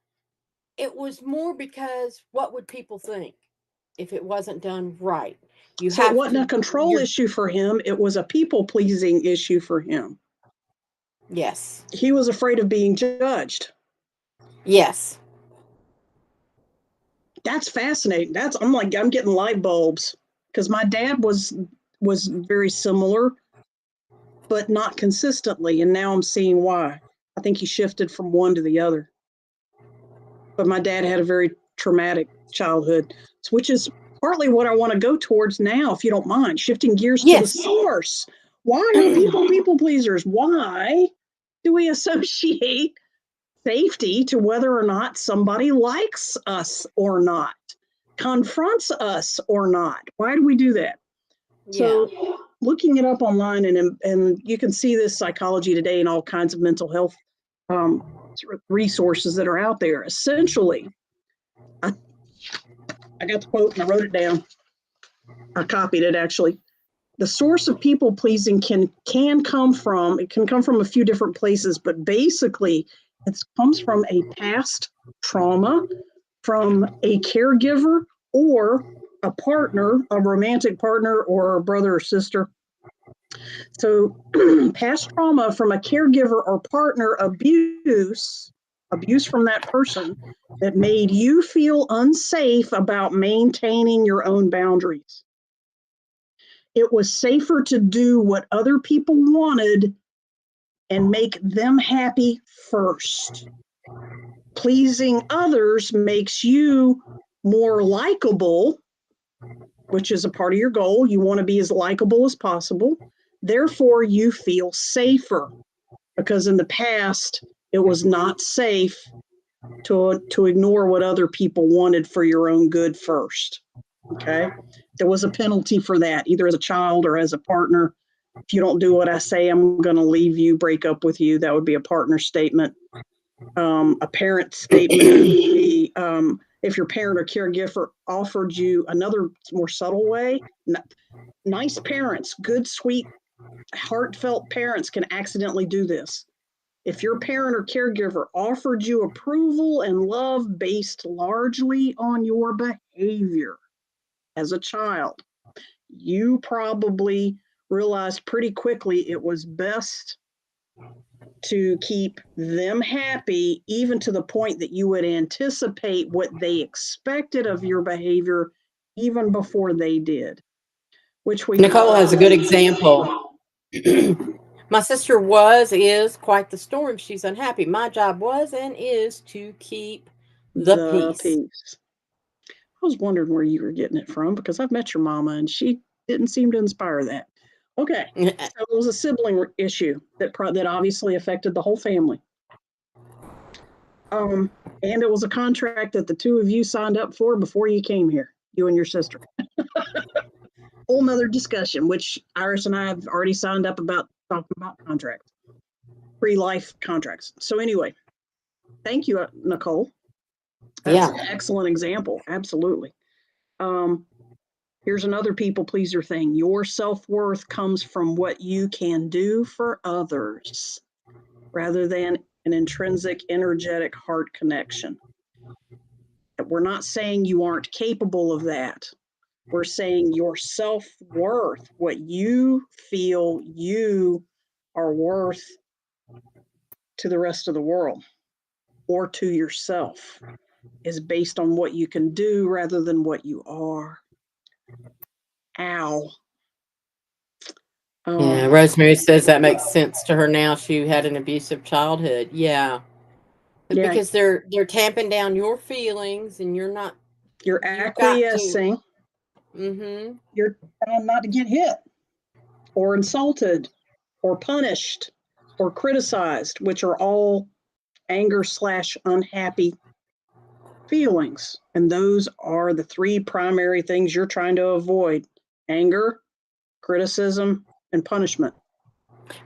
it was more because what would people think if it wasn't done right? So it wasn't a control issue for him. It was a people-pleasing issue for him. Yes. He was afraid of being judged. Yes. That's fascinating. I'm getting light bulbs because my dad was very similar, but not consistently. And now I'm seeing why. I think he shifted from one to the other. But my dad had a very traumatic childhood, which is partly what I want to go towards now, if you don't mind, shifting gears to the source. Why are people pleasers? Why do we associate safety to whether or not somebody likes us or not, confronts us or not? Why do we do that? So looking it up online, and you can see this Psychology Today and all kinds of mental health resources that are out there. Essentially, I got the quote and I wrote it down. I copied it actually. The source of people pleasing can come from a few different places, but basically it comes from a past trauma, from a caregiver, or a partner, a romantic partner, or a brother or sister. So past trauma from a caregiver or partner, abuse from that person that made you feel unsafe about maintaining your own boundaries. It was safer to do what other people wanted and make them happy first. Pleasing others makes you more likable, which is a part of your goal. You want to be as likable as possible. Therefore, you feel safer because in the past, it was not safe to ignore what other people wanted for your own good first. Okay. There was a penalty for that, either as a child or as a partner. If you don't do what I say, I'm going to leave you, break up with you. That would be a partner statement. A parent statement would be if your parent or caregiver offered you another more subtle way. Nice parents, good, sweet, heartfelt parents can accidentally do this. If your parent or caregiver offered you approval and love based largely on your behavior as a child, you probably realized pretty quickly it was best to keep them happy, even to the point that you would anticipate what they expected of your behavior even before they did. Nicole has a good example. My sister is quite the storm. She's unhappy. My job was and is to keep the peace. I was wondering where you were getting it from because I've met your mama and she didn't seem to inspire that. Okay, so it was a sibling issue that obviously affected the whole family. And it was a contract that the two of you signed up for before you came here, you and your sister. whole nother discussion, which Iris and I have already signed up about talking about contracts, pre-life contracts. So anyway, thank you, Nicole. That's an excellent example. Absolutely. Here's another people pleaser thing. Your self-worth comes from what you can do for others rather than an intrinsic, energetic heart connection. We're not saying you aren't capable of that. We're saying your self-worth, what you feel you are worth to the rest of the world or to yourself, is based on what you can do rather than what you are. Ow. Yeah, Rosemary says that makes sense to her now. She had an abusive childhood. Yeah. Because they're tamping down your feelings and you're acquiescing. You're trying not to get hit or insulted or punished or criticized, which are all anger/unhappy feelings. And those are the three primary things you're trying to avoid: anger, criticism, and punishment.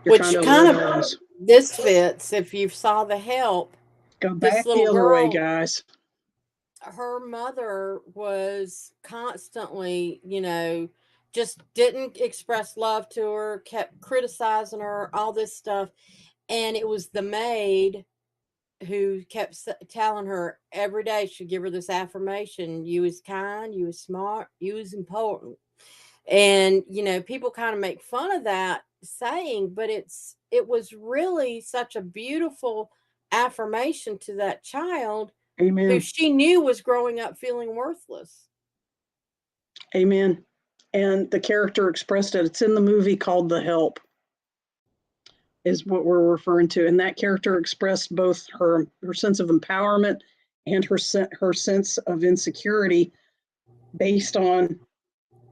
Which kind of, this fits if you saw The Help. Go back the other way, guys. Her mother was constantly, just didn't express love to her, kept criticizing her, all this stuff. And it was the maid who kept telling her every day, she'd give her this affirmation: you is kind, you is smart, you is important. And people kind of make fun of that saying, but it was really such a beautiful affirmation to that child. Amen. Who she knew was growing up feeling worthless. Amen. And the character expressed it. It's in the movie called The Help, is what we're referring to. And that character expressed both her sense of empowerment and her sense of insecurity based on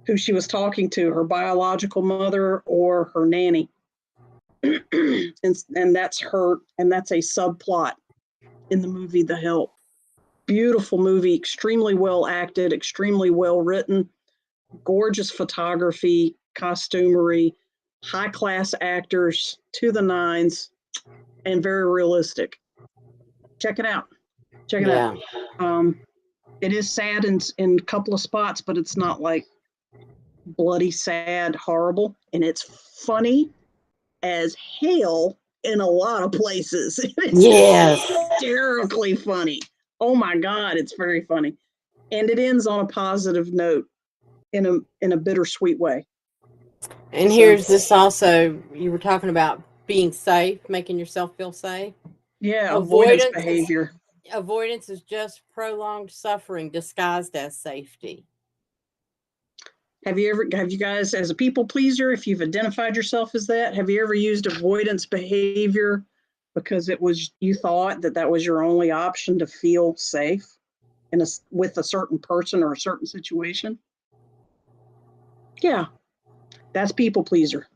who she was talking to, her biological mother or her nanny. and that's a subplot in the movie The Help. Beautiful movie, extremely well acted, extremely well written, gorgeous photography, costumery, high class actors to the nines, and very realistic. Check it out. Check it out. It is sad in a couple of spots, but it's not like bloody, sad, horrible. And it's funny as hell in a lot of places. It's hysterically funny. Oh my God, it's very funny. And it ends on a positive note in a bittersweet way. And here's this also, you were talking about being safe, making yourself feel safe. Yeah, avoidance behavior. Avoidance is just prolonged suffering disguised as safety. Have you guys, as a people pleaser, if you've identified yourself as that, have you ever used avoidance behavior because you thought that was your only option to feel safe with a certain person or a certain situation? Yeah, that's people pleaser.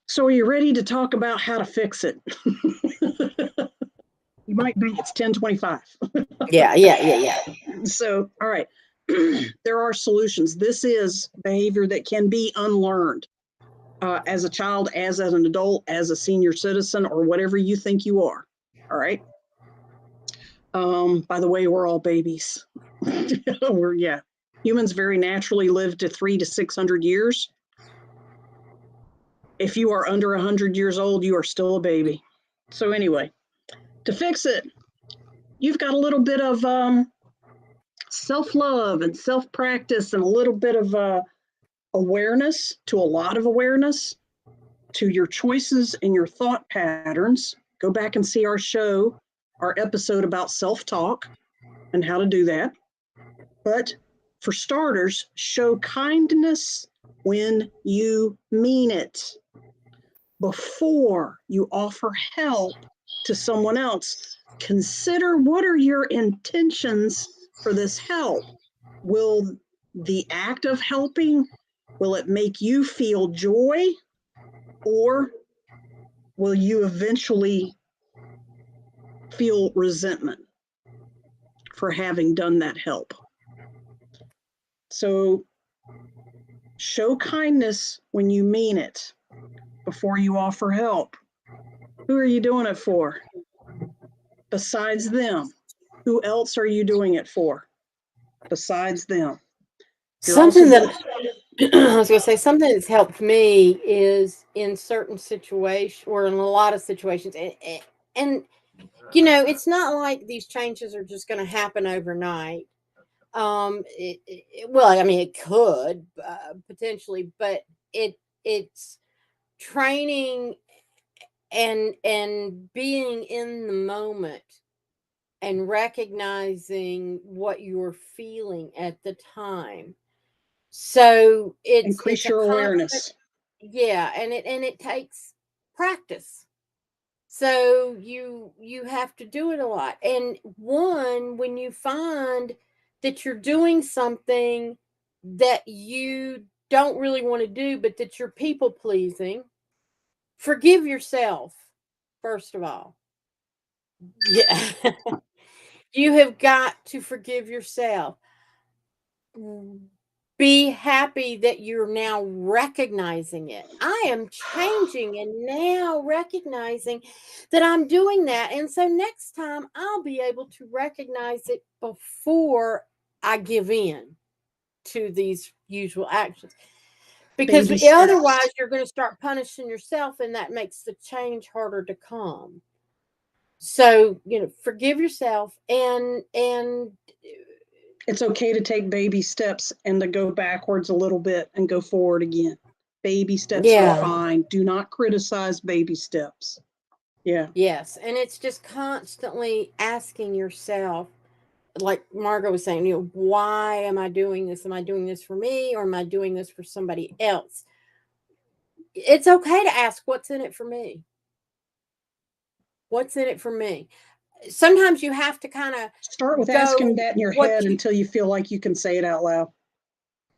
So are you ready to talk about how to fix it? You might be. It's 10:25. Yeah. So, all right. There are solutions. This is behavior that can be unlearned as a child, as an adult, as a senior citizen, or whatever you think you are. All right. By the way, we're all babies. Humans very naturally live to 300 to 600 years. If you are under 100 years old, you are still a baby. So anyway, to fix it, you've got a little bit of self-love and self-practice and a little bit of awareness, to a lot of awareness to your choices and your thought patterns. Go back and see our episode about self-talk and how to do that. But for starters, show kindness when you mean it. Before you offer help to someone else, consider what are your intentions for this help. Will the act of helping, will it make you feel joy, or will you eventually feel resentment for having done that help? So Show kindness when you mean it before you offer help. Who are you doing it for? Besides them, who else are you doing it for? Besides them. You're Something also that I was going to say, something that's helped me is in certain situations, or in a lot of situations, and you know, it's not like these changes are just going to happen overnight. Well, I mean, it could potentially, but it's training and being in the moment and recognizing what you're feeling at the time. So it's increase a your constant, awareness. yeah, and it takes practice. So you have to do it a lot. And one, when you find that you're doing something that you don't really want to do, but that you're people pleasing, forgive yourself, first of all. Yeah. You have got to forgive yourself. Be happy that you're now recognizing it. I am changing and now recognizing that I'm doing that. And so next time I'll be able to recognize it before I give in to these usual actions. Because Baby otherwise, steps. you're going to start punishing yourself, and that makes the change harder to come. So, you know, forgive yourself and It's okay to take baby steps and to go backwards a little bit and go forward again. Baby steps are yeah. fine. Do not criticize baby steps. Yeah. Yes, and it's just constantly asking yourself, like Margot was saying, you know, why am I doing this? Am I doing this for me, or am I doing this for somebody else? It's okay to ask, what's in it for me? What's in it for me? Sometimes you have to kind of Start with asking go that in your what head you, until you feel like you can say it out loud.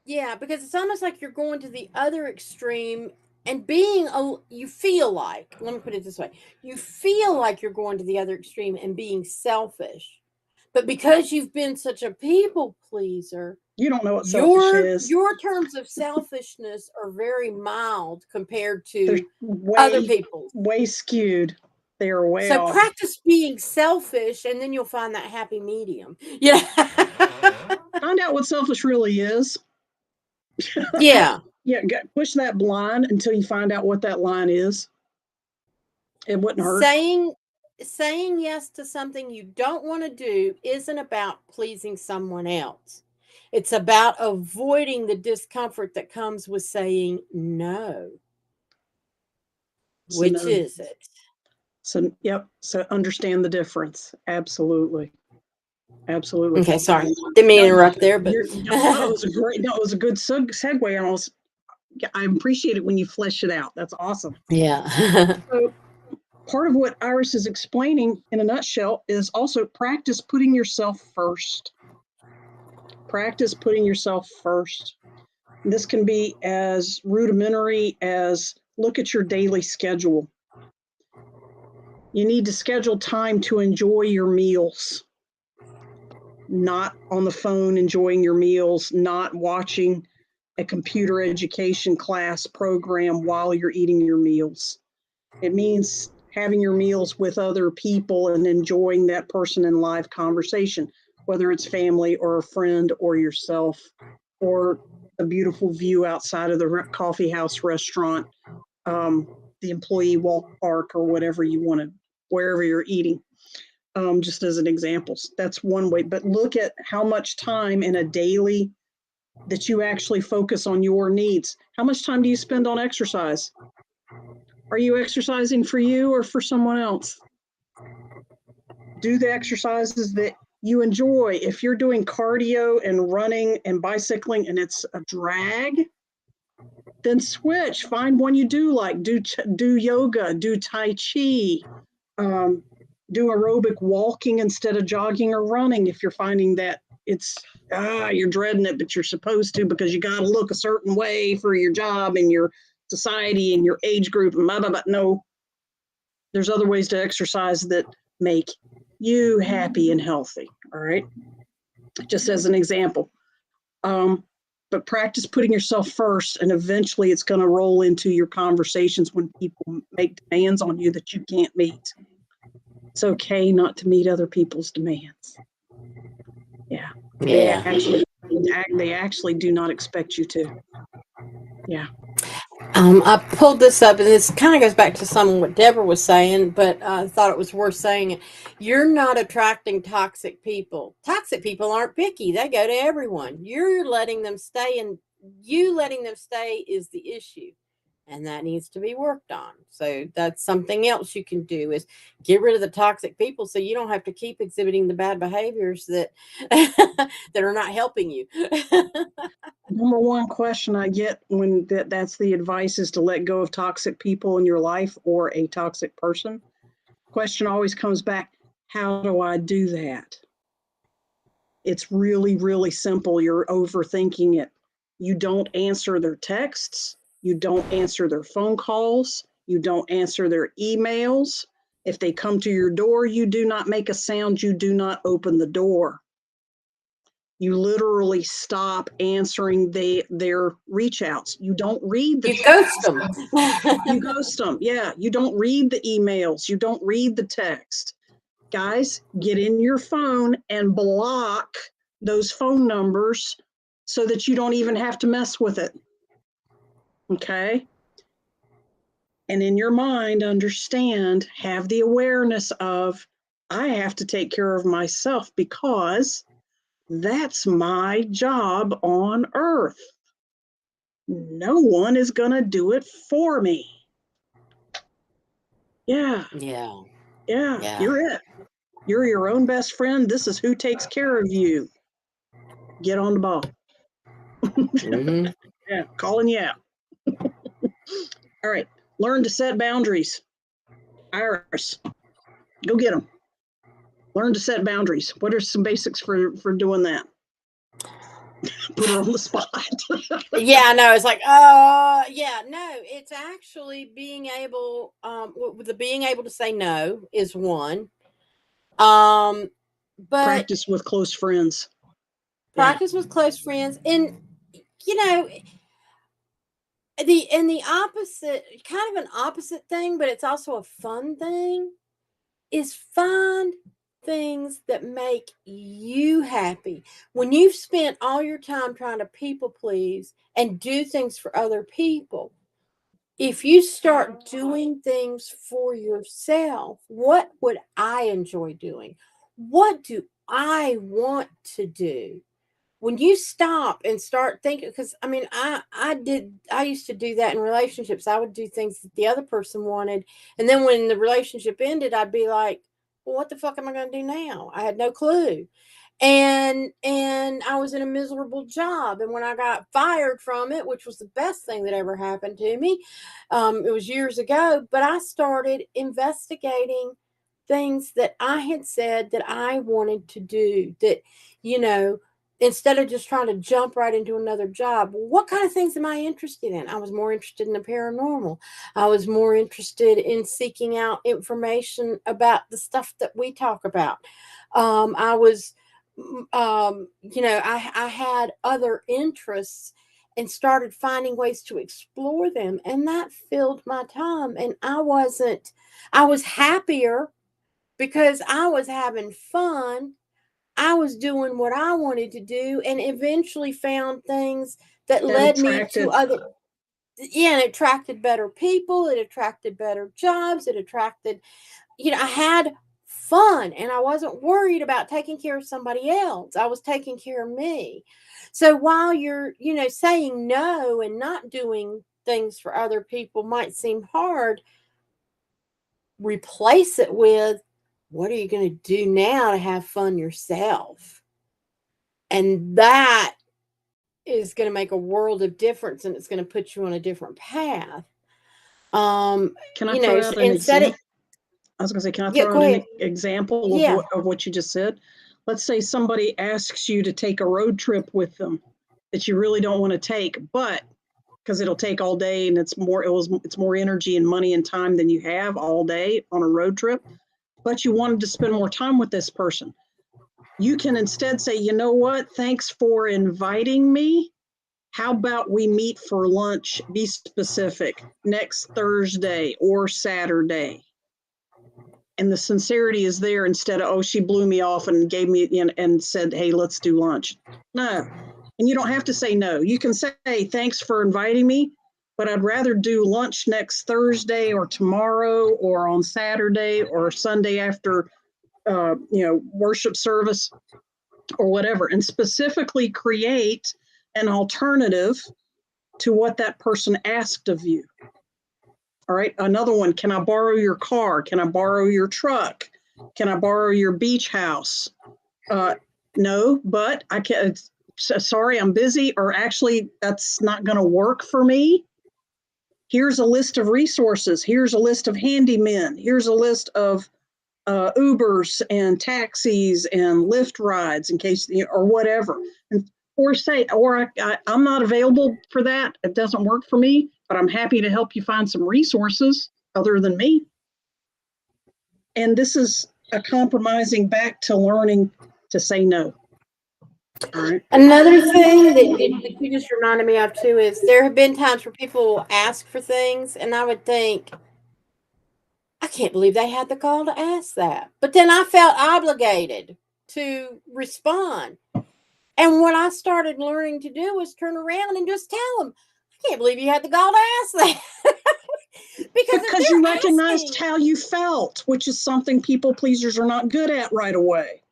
yeah, because it's almost like you're going to the other extreme and being a, you feel like, let me put it this way, you feel like you're going to the other extreme and being selfish. But because you've been such a people pleaser, You don't know what selfish is. your terms of selfishness are very mild compared They're to other way, people's. way skewed. They are way So off. practice being selfish, and then you'll find that happy medium. Yeah. Find out what selfish really is. Yeah. Yeah, push that blind until you find out what that line is. It wouldn't hurt. Saying yes to something you don't want to do isn't about pleasing someone else. It's about avoiding the discomfort that comes with saying no. So Which no. is it? So yep. So understand the difference. Absolutely. Absolutely. Okay, sorry. Didn't mean No, to interrupt there, but you're no, it was a great no, it was a good segue. And I appreciate it when you flesh it out. That's awesome. yeah. So part of what Iris is explaining in a nutshell is also practice putting yourself first. Practice putting yourself first. This can be as rudimentary as look at your daily schedule. You need to schedule time to enjoy your meals, not on the phone enjoying your meals, not watching a computer education class program while you're eating your meals. It means having your meals with other people and enjoying that person in live conversation, whether it's family or a friend or yourself, or a beautiful view outside of the coffee house restaurant, the employee walk park, or whatever you want to, wherever you're eating. Just as an example, that's one way. But look at how much time in a daily that you actually focus on your needs. How much time do you spend on exercise? Are you exercising for you or for someone else? Do the exercises that you enjoy. If you're doing cardio and running and bicycling and it's a drag, then switch. Find one you do like. Do yoga, do tai chi, um, do aerobic walking instead of jogging or running if you're finding that it's you're dreading it, but you're supposed to because you got to look a certain way for your job and your society and your age group and blah, blah, blah. No, there's other ways to exercise that make you happy and healthy. All right. Just as an example. but practice putting yourself first, and eventually it's going to roll into your conversations when people make demands on you that you can't meet. It's okay not to meet other people's demands. Yeah. Yeah. They actually do not expect you to. Yeah. I pulled this up, and this kind of goes back to some of what Deborah was saying, but I thought it was worth saying it. You're not attracting toxic people. Toxic people aren't picky. They go to everyone. You're letting them stay, and you letting them stay is the issue. And that needs to be worked on. So that's something else you can do, is get rid of the toxic people so you don't have to keep exhibiting the bad behaviors that that are not helping you. Number one question I get when that's the advice is to let go of toxic people in your life or a toxic person. Question always comes back, how do I do that? It's really, really simple. You're overthinking it. You don't answer their texts. You don't answer their phone calls. You don't answer their emails. If they come to your door, you do not make a sound. You do not open the door. You literally stop answering their reach outs. You don't read the You ghost them. You ghost them. Yeah. You don't read the emails. You don't read the text. Guys, get in your phone and block those phone numbers so that you don't even have to mess with it. Okay? And in your mind, understand, have the awareness of, I have to take care of myself because that's my job on earth. No one is going to do it for me. Yeah. Yeah. Yeah. You're it. You're your own best friend. This is who takes care of you. Get on the ball. Mm-hmm. Yeah, calling you out. All right. Learn to set boundaries. Iris, go get them. Learn to set boundaries. What are some basics for doing that? Put her on the spot. Yeah, I know. It's like, yeah, no, it's actually being able, the being able to say no is one. But Practice with close friends. Practice with close friends, and you know, the opposite, kind of an opposite thing, but it's also a fun thing, is find things that make you happy. When you've spent all your time trying to people please and do things for other people, if you start doing things for yourself, what would I enjoy doing? What do I want to do? When you stop and start thinking, because I mean, I used to do that in relationships. I would do things that the other person wanted, and then when the relationship ended, I'd be like, well, what the fuck am I going to do now? I had no clue. And I was in a miserable job, and when I got fired from it, which was the best thing that ever happened to me, it was years ago, but I started investigating things that I had said that I wanted to do, that, you know, instead of just trying to jump right into another job. What kind of things am I interested in? I was more interested in the paranormal. I was more interested in seeking out information about the stuff that we talk about. I was, I had other interests and started finding ways to explore them. And that filled my time. And I was happier because I was having fun. I was doing what I wanted to do, and eventually found things that led me to other. Yeah, and it attracted better people. It attracted better jobs. It attracted, I had fun, and I wasn't worried about taking care of somebody else. I was taking care of me. So while you're, saying no and not doing things for other people might seem hard, replace it with, what are you going to do now to have fun yourself? And that is going to make a world of difference, and it's going to put you on a different path. Can I throw out an example? I was going to say, can I throw out an example of what you just said? Let's say somebody asks you to take a road trip with them that you really don't want to take, but because it'll take all day and it's more energy and money and time than you have all day on a road trip, but you wanted to spend more time with this person. You can instead say, you know what? Thanks for inviting me, how about we meet for lunch, be specific, next Thursday or Saturday? And the sincerity is there instead of, oh, she blew me off and gave me, and said, hey, let's do lunch. No. And you don't have to say no. You can say, hey, thanks for inviting me, but I'd rather do lunch next Thursday or tomorrow or on Saturday or Sunday after, worship service or whatever, and specifically create an alternative to what that person asked of you. All right. Another one. Can I borrow your car? Can I borrow your truck? Can I borrow your beach house? No, but I can't. Sorry, I'm busy, or actually that's not going to work for me. Here's a list of resources. Here's a list of handymen. Here's a list of Ubers and taxis and Lyft rides in case, or whatever. And, or say, or I'm not available for that. It doesn't work for me, but I'm happy to help you find some resources other than me. And this is a compromising back to learning to say no. All right. Another thing that you just reminded me of too is there have been times where people will ask for things, and I would think, I can't believe they had the gall to ask that. But then I felt obligated to respond. And what I started learning to do was turn around and just tell them, I can't believe you had the gall to ask that. because you recognized how you felt, which is something people pleasers are not good at right away.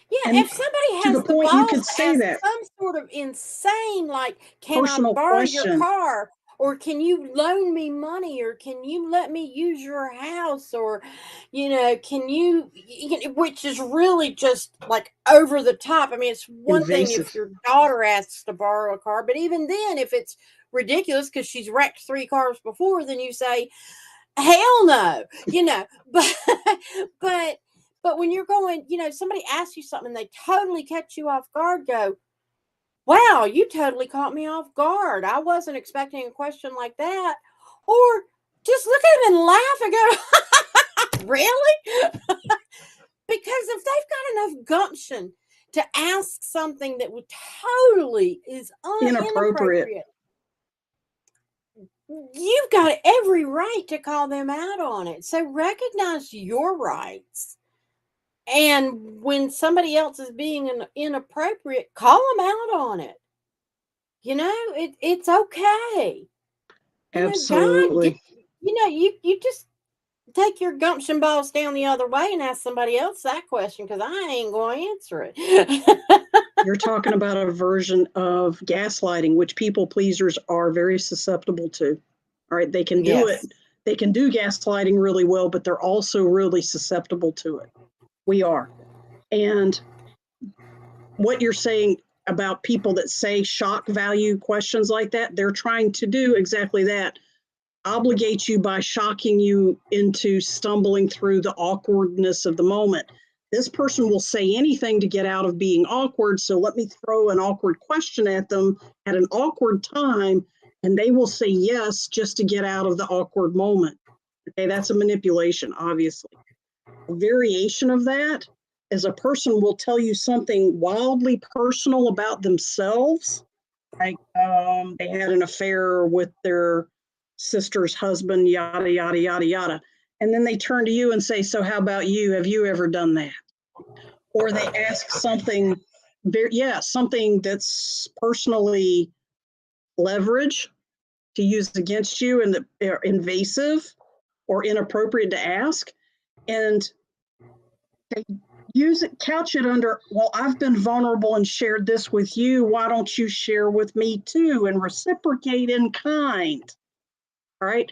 Yeah, and if somebody has the balls you could say that some sort of insane, like, can personal I borrow question. your car? Or can you loan me money? Or can you let me use your house? Or, can you, which is really just like over the top. I mean, it's one thing if your daughter asks to borrow a car, but even then, if it's ridiculous because she's wrecked 3 cars before, then you say, hell no, but when you're going, somebody asks you something, they totally catch you off guard, go, wow, you totally caught me off guard. I wasn't expecting a question like that. Or just look at them and laugh and go, really? Because if they've got enough gumption to ask something that would totally is inappropriate, you've got every right to call them out on it. So recognize your rights. And when somebody else is being inappropriate, call them out on it. It's okay. Absolutely. God, you just take your gumption balls down the other way and ask somebody else that question, because I ain't going to answer it. You're talking about a version of gaslighting, which people pleasers are very susceptible to. All right. They can do it. They can do gaslighting really well, but they're also really susceptible to it. We are. And what you're saying about people that say shock value questions like that, they're trying to do exactly that. Obligate you by shocking you into stumbling through the awkwardness of the moment. This person will say anything to get out of being awkward. So let me throw an awkward question at them at an awkward time, and they will say yes just to get out of the awkward moment. Okay, that's a manipulation, obviously. A variation of that is a person will tell you something wildly personal about themselves, like they had an affair with their sister's husband, yada, yada, yada, yada. And then they turn to you and say, so how about you? Have you ever done that? Or they ask something, something that's personally leverage to use against you and that are invasive or inappropriate to ask. And they couch it under, well, I've been vulnerable and shared this with you. Why don't you share with me too, and reciprocate in kind? All right.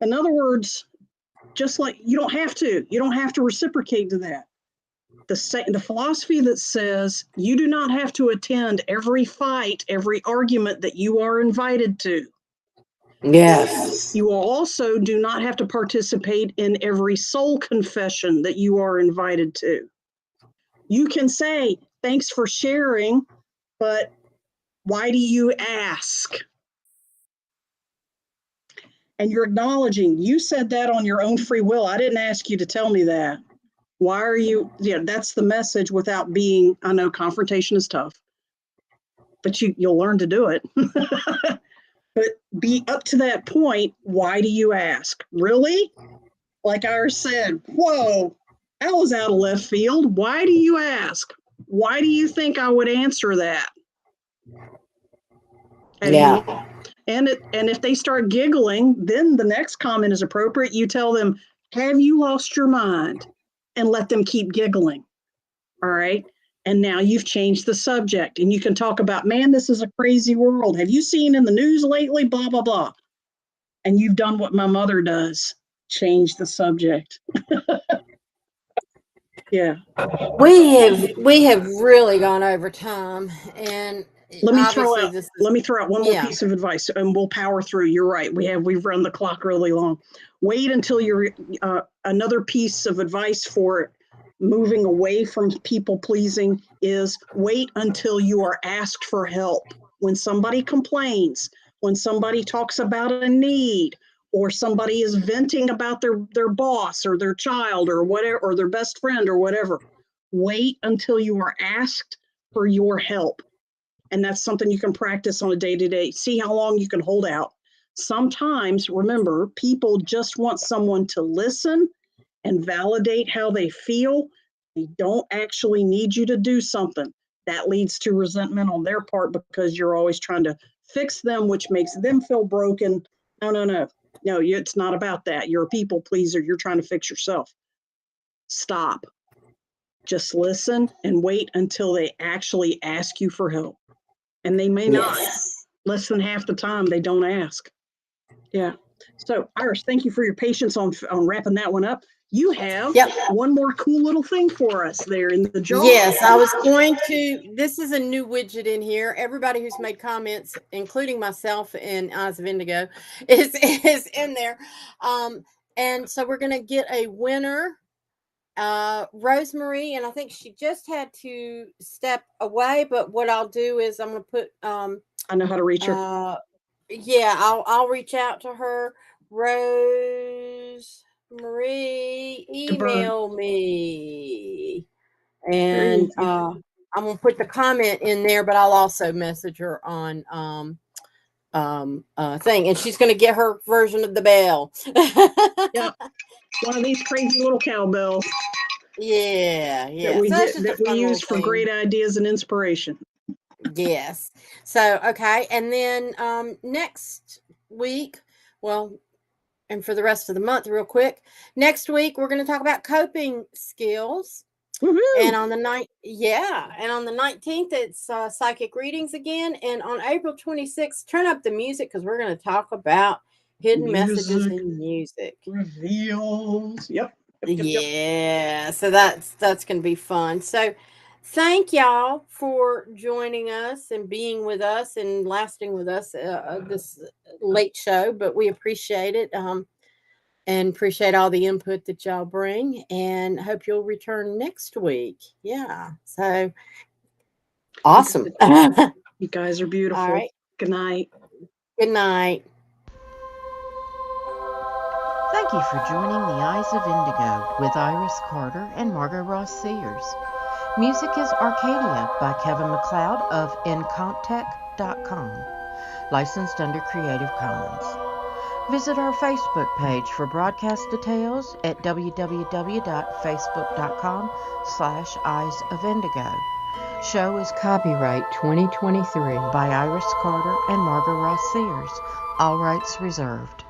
In other words, just like you don't have to reciprocate to that. The philosophy that says you do not have to attend every fight, every argument that you are invited to. Yes. You also do not have to participate in every soul confession that you are invited to. You can say, thanks for sharing, but why do you ask? And you're acknowledging, you said that on your own free will. I didn't ask you to tell me that. Why are you, that's the message without being, I know confrontation is tough, but you'll learn to do it. But be up to that point. Why do you ask? Really? Like I said, whoa, that was out of left field. Why do you ask? Why do you think I would answer that? Yeah. And if they start giggling, then the next comment is appropriate. You tell them, have you lost your mind? And let them keep giggling. All right. And now you've changed the subject, and you can talk about, man, this is a crazy world. Have you seen in the news lately? Blah, blah, blah. And you've done what my mother does, change the subject. Yeah. We have really gone over time, and Let me obviously throw out one more piece of advice, and we'll power through. You're right. We've run the clock really long. Wait until you're another piece of advice for moving away from people pleasing is wait until you are asked for help. When somebody complains, when somebody talks about a need, or somebody is venting about their boss or their child or whatever, or their best friend or whatever, wait until you are asked for your help. And that's something you can practice on a day-to-day. See how long you can hold out. Sometimes, remember, people just want someone to listen and validate how they feel. They don't actually need you to do something. That leads to resentment on their part because you're always trying to fix them, which makes them feel broken. No, it's not about that. You're a people pleaser. You're trying to fix yourself. Stop. Just listen and wait until they actually ask you for help. And they may not. Less than half the time, they don't ask. Yeah. So, Iris, thank you for your patience on wrapping that one up. You have one more cool little thing for us there in the jar. Yes, I was going to. This is a new widget in here. Everybody who's made comments, including myself and Eyes of Indigo, is in there. And so we're going to get a winner. Rosemary, and I think she just had to step away, but what I'll do is I'm going to put I know how to reach her. Yeah, I'll reach out to her. Rosemary, email me, and I'm going to put the comment in there, but I'll also message her on thing, and she's going to get her version of the bell. Yep. One of these crazy little cowbells. Yeah. That we use for great ideas and inspiration. Yes. So, okay. And then next week, and for the rest of the month, real quick, next week, we're going to talk about coping skills. Woo-hoo. And on the 19th, it's psychic readings again. And on April 26th, turn up the music because we're going to talk about hidden messages in music. Reveals. Yep. Yeah. So that's going to be fun. So thank y'all for joining us and being with us and lasting with us this late show, but we appreciate it. And appreciate all the input that y'all bring, and hope you'll return next week. Yeah. So awesome. You guys are beautiful. All right. Good night. Good night. Thank you for joining The Eyes of Indigo with Iris Carter and Margot Ross Sears. Music is Arcadia by Kevin MacLeod of Incomptech.com. Licensed under Creative Commons. Visit our Facebook page for broadcast details at www.facebook.com/Eyes-of-Indigo. Show is copyright 2023 by Iris Carter and Margot Ross Sears. All rights reserved.